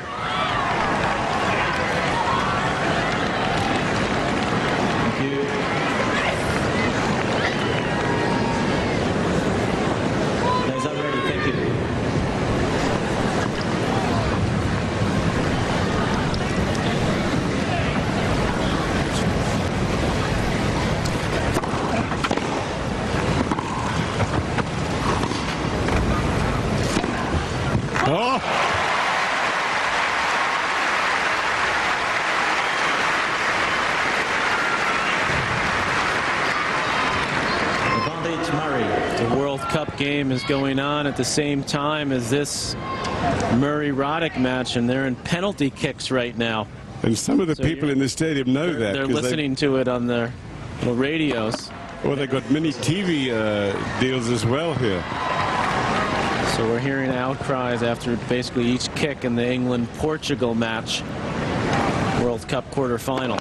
Game is going on at the same time as this Murray-Roddick match, and they're in penalty kicks right now. And some of the people in the stadium know that. They're listening to it on their little radios. Well, they got mini TV deals as well here. So we're hearing outcries after basically each kick in the England-Portugal match, World Cup quarterfinal.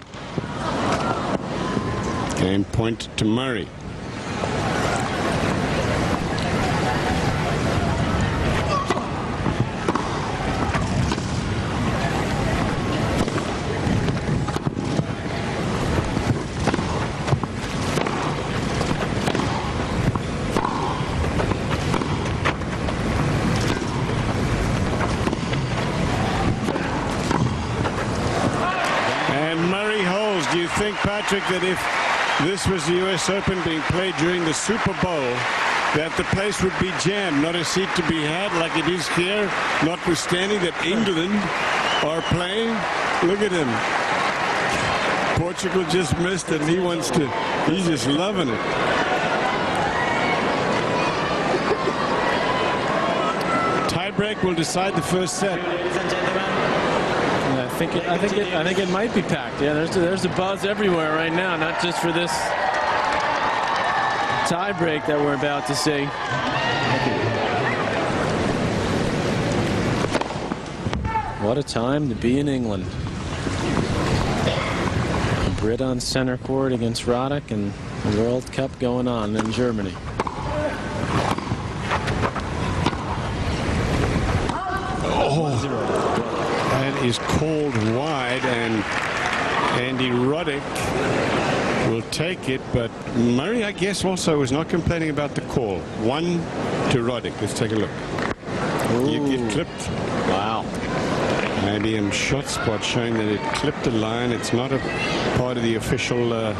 Game point to Murray. Patrick, that if this was the U.S. Open being played during the Super Bowl, that the place would be jammed, not a seat to be had like it is here, notwithstanding that England are playing. Look at him. Portugal just missed it, and he's just loving it. Tiebreak will decide the first set. I think it might be packed. Yeah, there's a buzz everywhere right now, not just for this tie break that we're about to see. What a time to be in England. Brit on center court against Roddick, and the World Cup going on in Germany. That is called wide, and Andy Roddick will take it, but Murray, I guess, also was not complaining about the call. 1 to Roddick. Let's take a look. You get clipped. Wow. IBM shot spot showing that it clipped the line. It's not a part of the official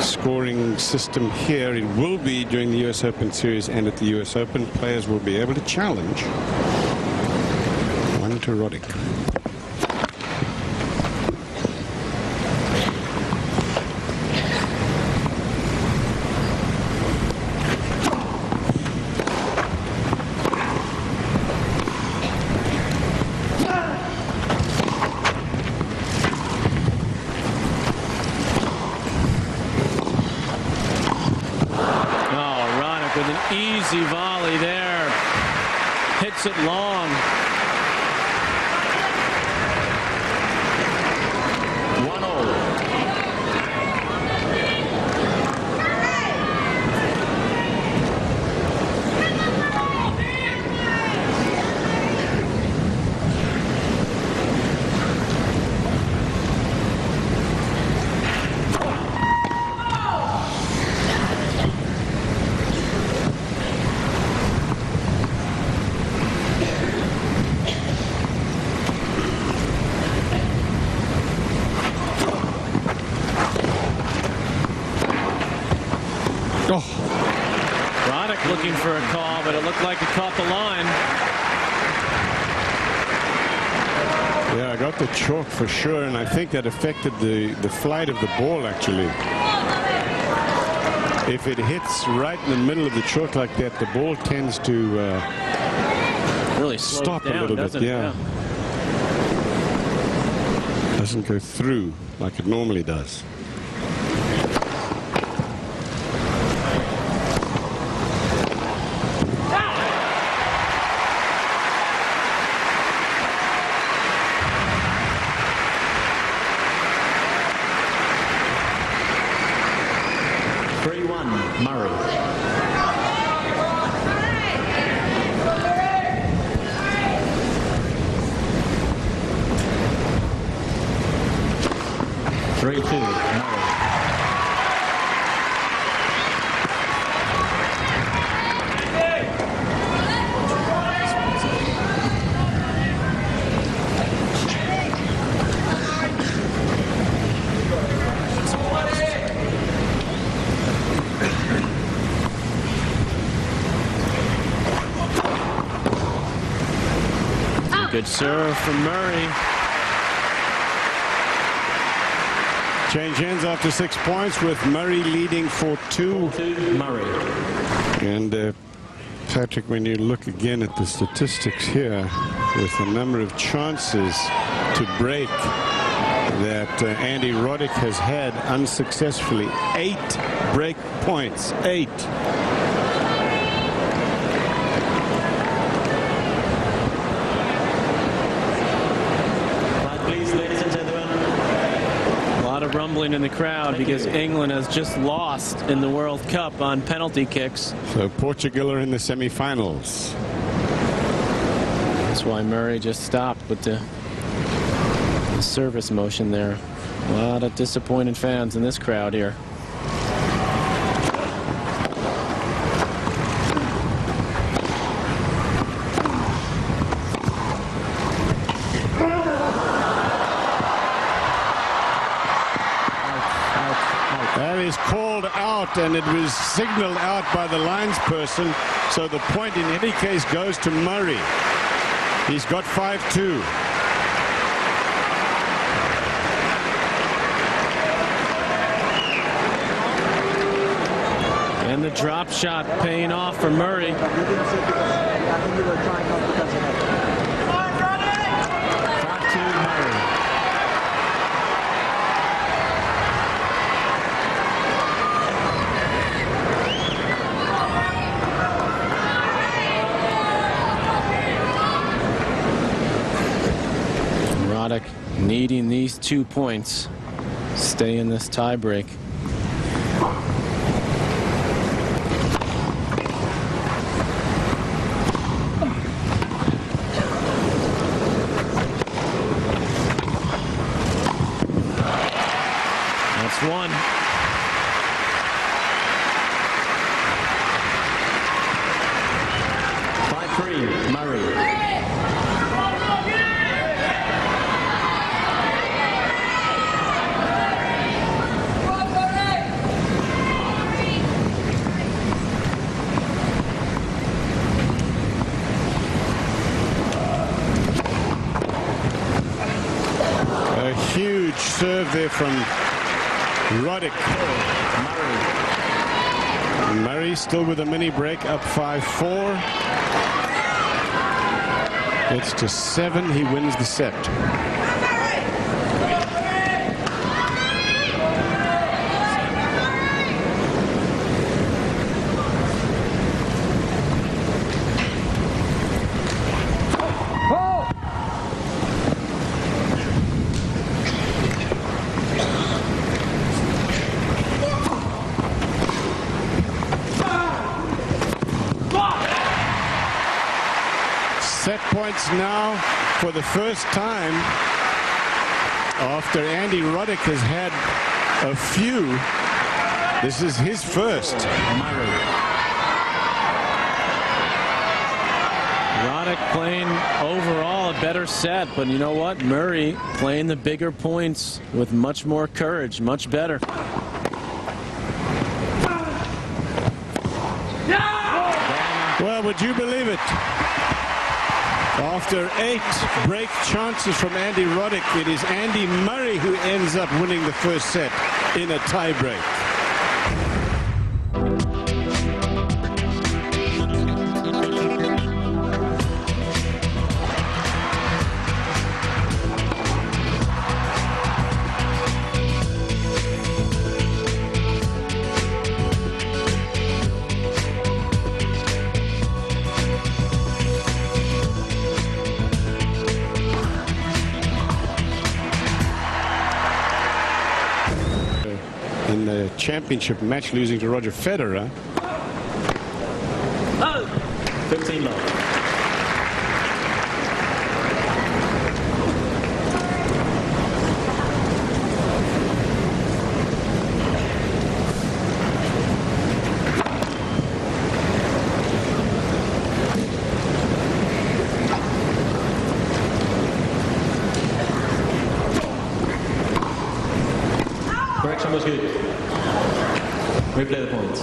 scoring system here. It will be during the U.S. Open Series and at the U.S. Open. Players will be able to challenge. 1 to Roddick. Easy volley there. Hits it long. Roddick looking for a call, but it looked like it caught the line. Yeah, I got the chalk for sure, and I think that affected the flight of the ball, actually. If it hits right in the middle of the chalk like that, the ball tends to really stop down, a little bit. Yeah. Doesn't go through like it normally does. Murray. Good serve from Murray. Change hands after 6 points with Murray leading for 2. Murray. And Patrick, when you look again at the statistics here, with the number of chances to break that Andy Roddick has had unsuccessfully, 8 break points. 8. Rumbling in the crowd because England has just lost in the World Cup on penalty kicks. So Portugal are in the semifinals. That's why Murray just stopped with the service motion there. A lot of disappointed fans in this crowd here. and it was signaled out by the linesperson. So the point in any case goes to Murray. He's got 5-2. And the drop shot paying off for Murray. Roddick needing these 2 points, stay in this tie break. That's one. Murray. A huge serve there from Roddick. Murray still with a mini break, up 5-4. Gets to 7. He wins the set. Set points now for the first time after Andy Roddick has had a few. This is his first. Roddick playing overall a better set, but you know what? Murray playing the bigger points with much more courage, much better. Well, would you believe it? After 8 break chances from Andy Roddick, it is Andy Murray who ends up winning the first set in a tie break. In the championship match, losing to Roger Federer. 15 love. Correction was good. Replay the points.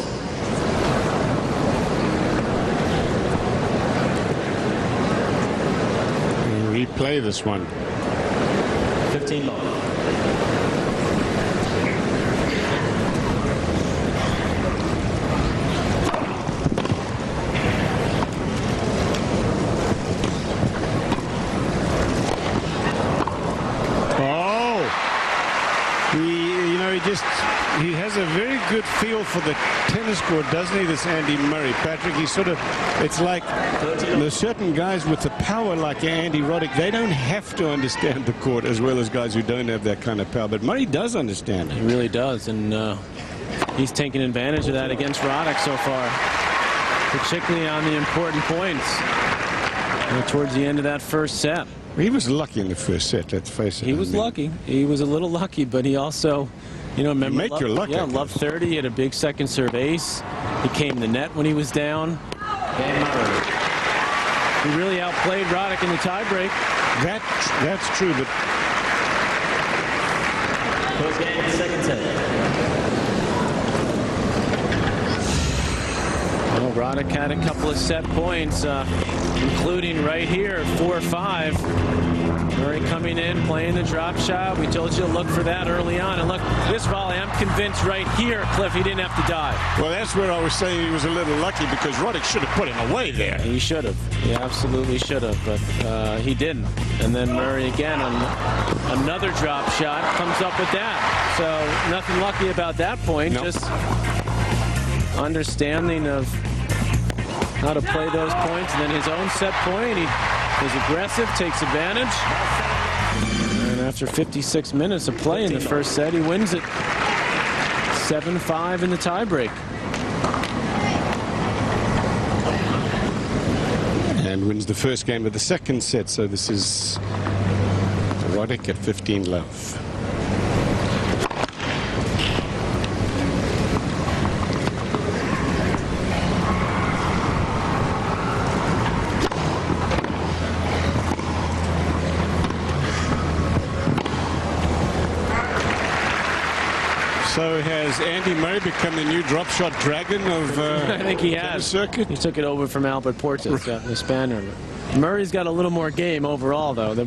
Replay this one. 15 love. He has a very good feel for the tennis court, doesn't he, this Andy Murray, Patrick? He's sort of, it's like there's certain guys with the power like Andy Roddick, they don't have to understand the court as well as guys who don't have that kind of power. But Murray does understand it. He really does, and he's taking advantage of that against Roddick so far, particularly on the important points towards the end of that first set. He was lucky in the first set, let's face it. He was lucky. He was a little lucky, but he also, you know, remember, make your luck. Yeah, love 30. He had a big second serve ace. He came to net when he was down. He really outplayed Roddick in the tiebreak. That's true, but Close game in the second set. Well, Roddick had a couple of set points, including right here, 4-5. Murray coming in, playing the drop shot. We told you to look for that early on. And look, this volley, I'm convinced right here, Cliff, he didn't have to dive. Well, that's where I was saying he was a little lucky, because Roddick should have put him away there. He should have. He absolutely should have, but he didn't. And then Murray again on another drop shot, comes up with that. So nothing lucky about that point, just understanding of how to play those points. And then his own set point, he is aggressive, takes advantage. And after 56 minutes of play in the first set, he wins it 7-5 in the tiebreak. And wins the first game of the second set. So this is Roddick at 15 love. So has Andy Murray become the new drop shot dragon of I think he has. Circuit? He took it over from Albert Portis, the Spaniard. Murray's got a little more game overall, though. The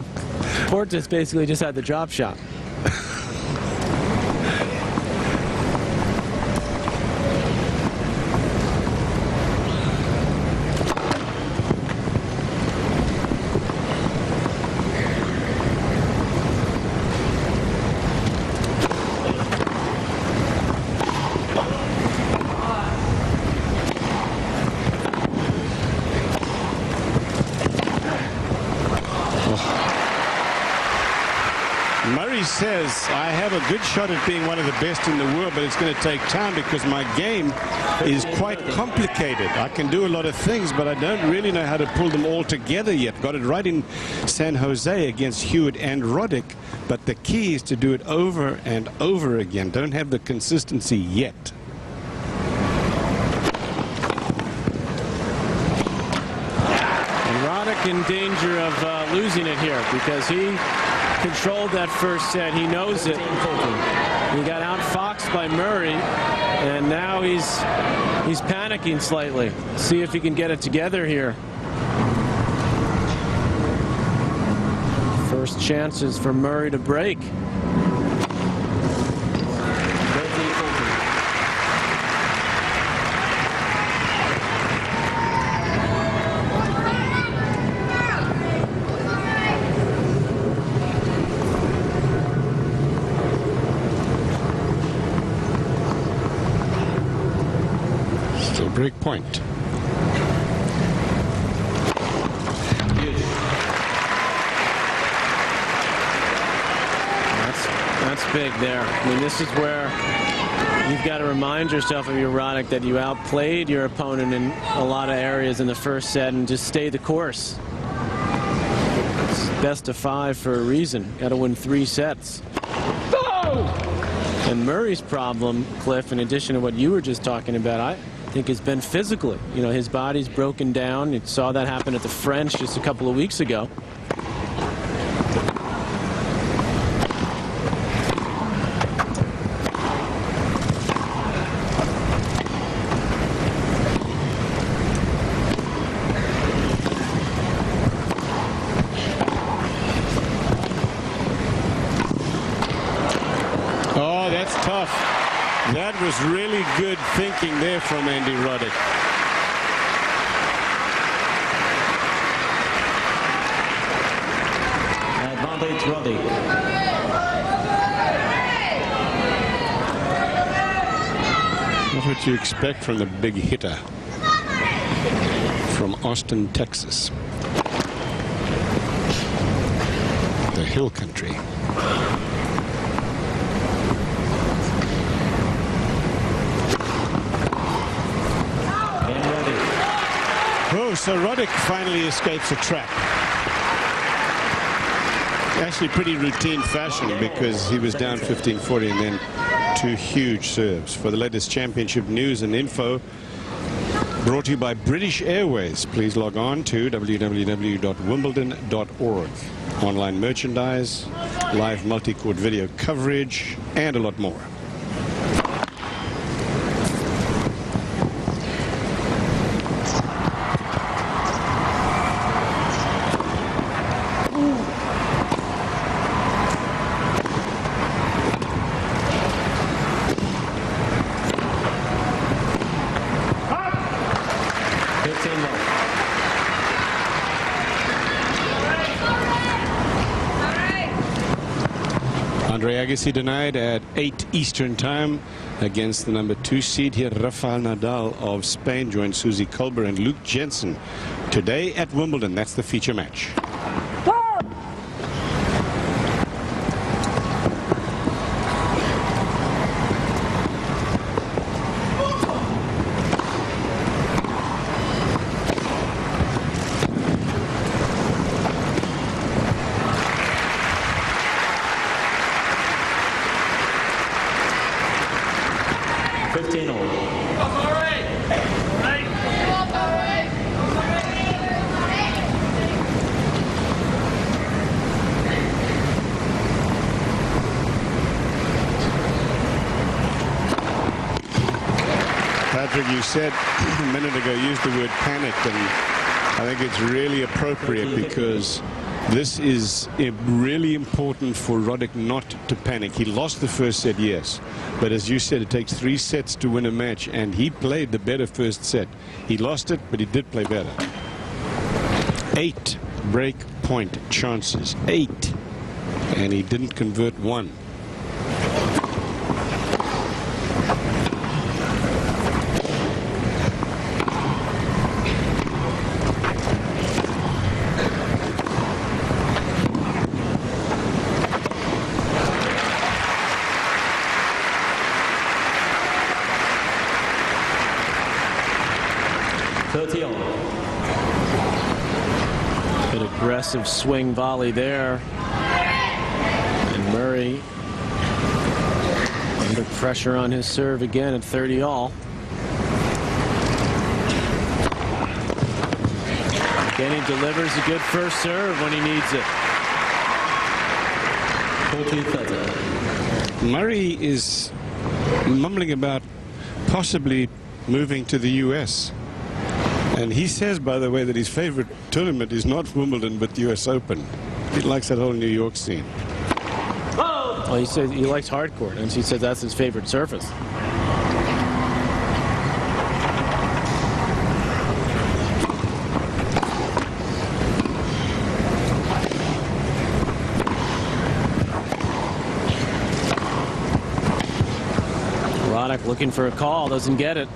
Portis basically just had the drop shot. Murray says, I have a good shot at being one of the best in the world, but it's going to take time because my game is quite complicated. I can do a lot of things, but I don't really know how to pull them all together yet. Got it right in San Jose against Hewitt and Roddick, but the key is to do it over and over again. Don't have the consistency yet. And Roddick in danger of losing it here because he controlled that first set. He knows it. He got outfoxed by Murray, and now he's panicking slightly. See if he can get it together here. First chances for Murray to break. Break point. That's big there. I mean, this is where you've got to remind yourself of your Roddick that you outplayed your opponent in a lot of areas in the first set and just stay the course. It's best of 5 for a reason. Got to win 3 sets. And Murray's problem, Cliff, in addition to what you were just talking about, I think has been physically. You know, his body's broken down. You saw that happen at the French just a couple of weeks ago. Oh, that's tough. That was really good thinking there from Andy Roddick. Advantage Roddick. Not what you expect from the big hitter from Austin, Texas. The Hill Country. Oh, so Roddick finally escapes a trap. Actually pretty routine fashion because he was down 15-40 and then 2 huge serves. For the latest championship news and info brought to you by British Airways, please log on to www.wimbledon.org. Online merchandise, live multi-court video coverage, and a lot more. Andre Agassi denied at 8 Eastern Time against the number 2 seed here. Rafael Nadal of Spain joined Susie Kolber and Luke Jensen today at Wimbledon. That's the feature match. Patrick, you said a minute ago, used the word panicked, and I think it's really appropriate because this is really important for Roddick not to panic. He lost the first set, yes, but as you said, it takes 3 sets to win a match, and he played the better first set. He lost it, but he did play better. 8 break point chances, 8, and he didn't convert 1. Good aggressive swing volley there. And Murray under pressure on his serve again at 30-all. Again, he delivers a good first serve when he needs it. Murray is mumbling about possibly moving to the U.S. And he says, by the way, that his favorite tournament is not Wimbledon, but the U.S. Open. He likes that whole New York scene. Well, he says he likes hardcourt, and he says that's his favorite surface. Roddick looking for a call, doesn't get it.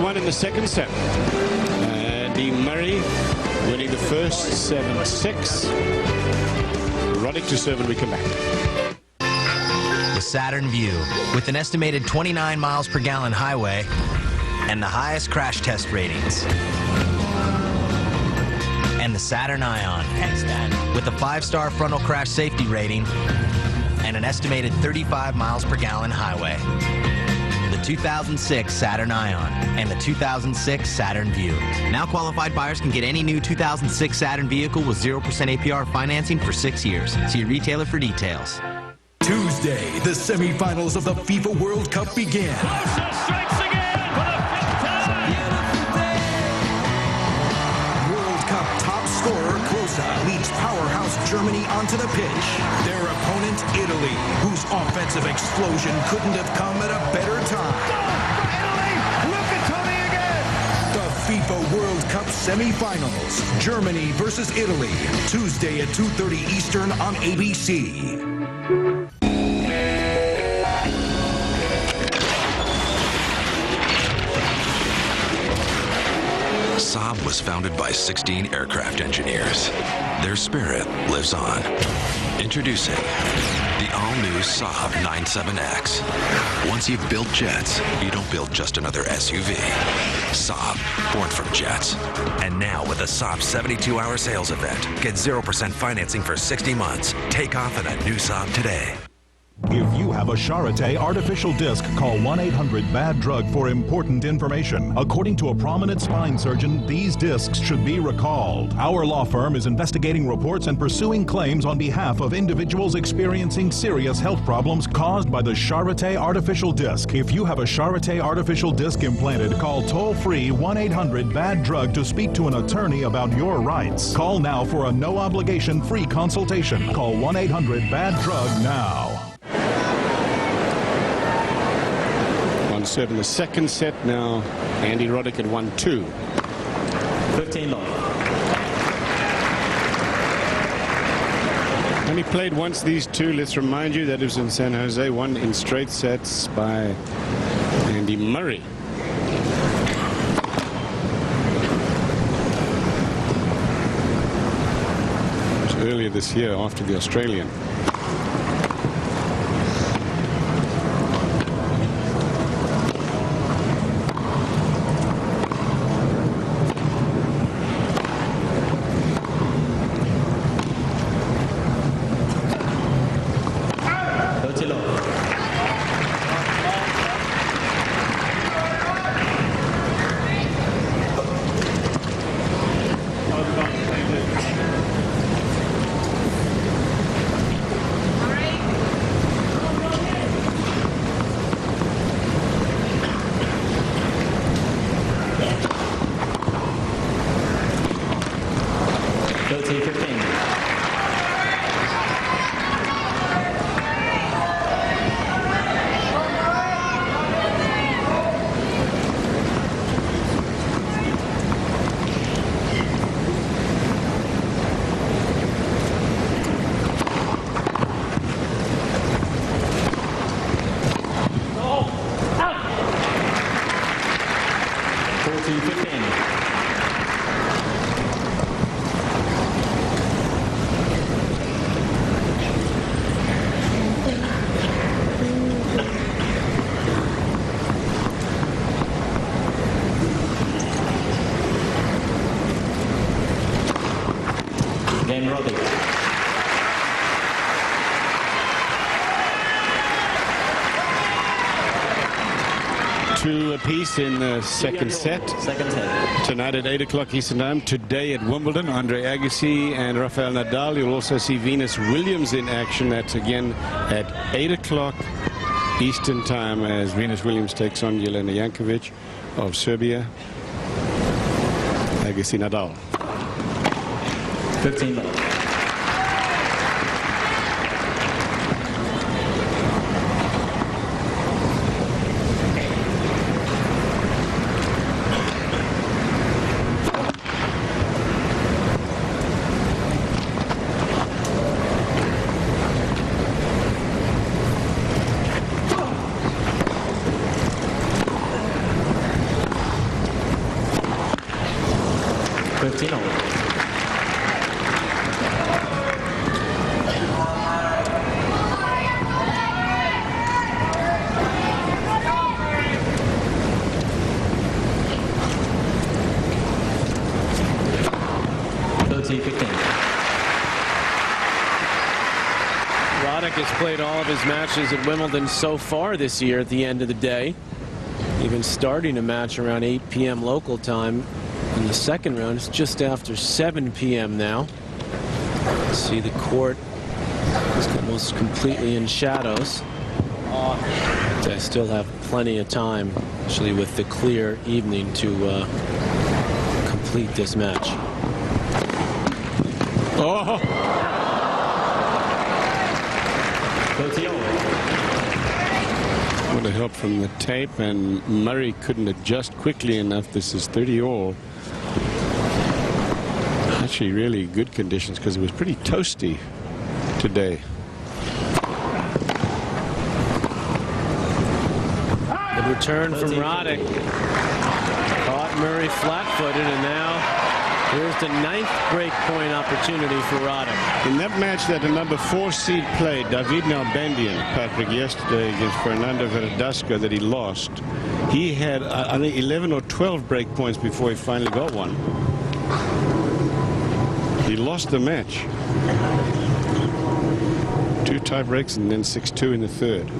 In the second set. Andy Murray winning the first 7-6. Roddick to serve and we come back. The Saturn Vue, with an estimated 29 miles per gallon highway and the highest crash test ratings. And the Saturn Ion, with a 5-star frontal crash safety rating and an estimated 35 miles per gallon highway. The 2006 Saturn Ion and the 2006 Saturn Vue. Now qualified buyers can get any new 2006 Saturn vehicle with 0% APR financing for 6 years. See your retailer for details. Tuesday, the semifinals of the FIFA World Cup begin. World Cup top scorer Klose leads powerhouse Germany onto the pitch. Their opponent, Italy, whose offensive explosion couldn't have come at a better time. FIFA World Cup semifinals. Germany versus Italy. Tuesday at 2:30 Eastern on ABC. Saab was founded by 16 aircraft engineers. Their spirit lives on. Introducing the all-new Saab 97X. Once you've built jets, you don't build just another SUV. Saab, born from jets. And now with a Saab 72-hour sales event, get 0% financing for 60 months. Take off in a new Saab today. If you have a Charité artificial disc, call 1-800-BAD-DRUG for important information. According to a prominent spine surgeon, these discs should be recalled. Our law firm is investigating reports and pursuing claims on behalf of individuals experiencing serious health problems caused by the Charité artificial disc. If you have a Charité artificial disc implanted, call toll-free 1-800-BAD-DRUG to speak to an attorney about your rights. Call now for a no-obligation free consultation. Call 1-800-BAD-DRUG now. serve in the second set. Now Andy Roddick at 1-2. 15 love. Only played once, these two. Let's remind you that it was in San Jose, won in straight sets by Andy Murray. It was earlier this year after the Australian. Game Roddick. Two apiece in the second set. Tonight at 8 o'clock Eastern Time. Today at Wimbledon, Andre Agassi and Rafael Nadal. You'll also see Venus Williams in action. That's again at 8 o'clock Eastern Time as Venus Williams takes on Jelena Jankovic of Serbia. Agassi Nadal. 15 love. Roddick has played all of his matches at Wimbledon so far this year at the end of the day. Even starting a match around 8 p.m. local time in the second round. It's just after 7 p.m. now. See the court is almost completely in shadows. They still have plenty of time, actually, with the clear evening to complete this match. Oh! What a help from the tape, and Murray couldn't adjust quickly enough. This is 30-all. Actually, really good conditions because it was pretty toasty today. The return from Roddick. Caught Murray flat-footed, and now here's the 9th break point opportunity for Roddick. In that match that the number 4 seed played, David Nalbandian, Patrick, yesterday against Fernando Verdasco, that he lost, he had, I think, 11 or 12 break points before he finally got one. He lost the match. 2 tie breaks and then 6-2 in the third.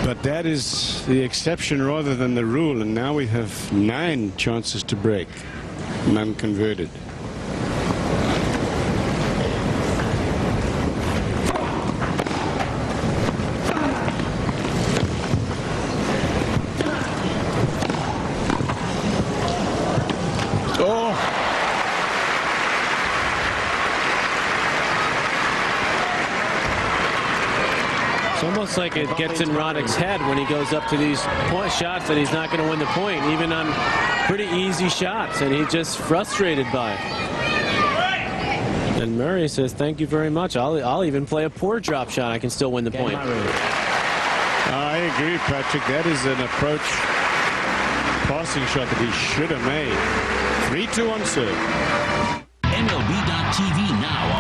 But that is the exception rather than the rule, and now we have 9 chances to break, none converted. looks like it gets in Roddick's head when he goes up to these point shots that he's not going to win the point, even on pretty easy shots, and he's just frustrated by it. And Murray says, thank you very much. I'll even play a poor drop shot. I can still win the point. I agree, Patrick. That is an approach passing shot that he should have made. 3-2 on serve. MLB.TV now.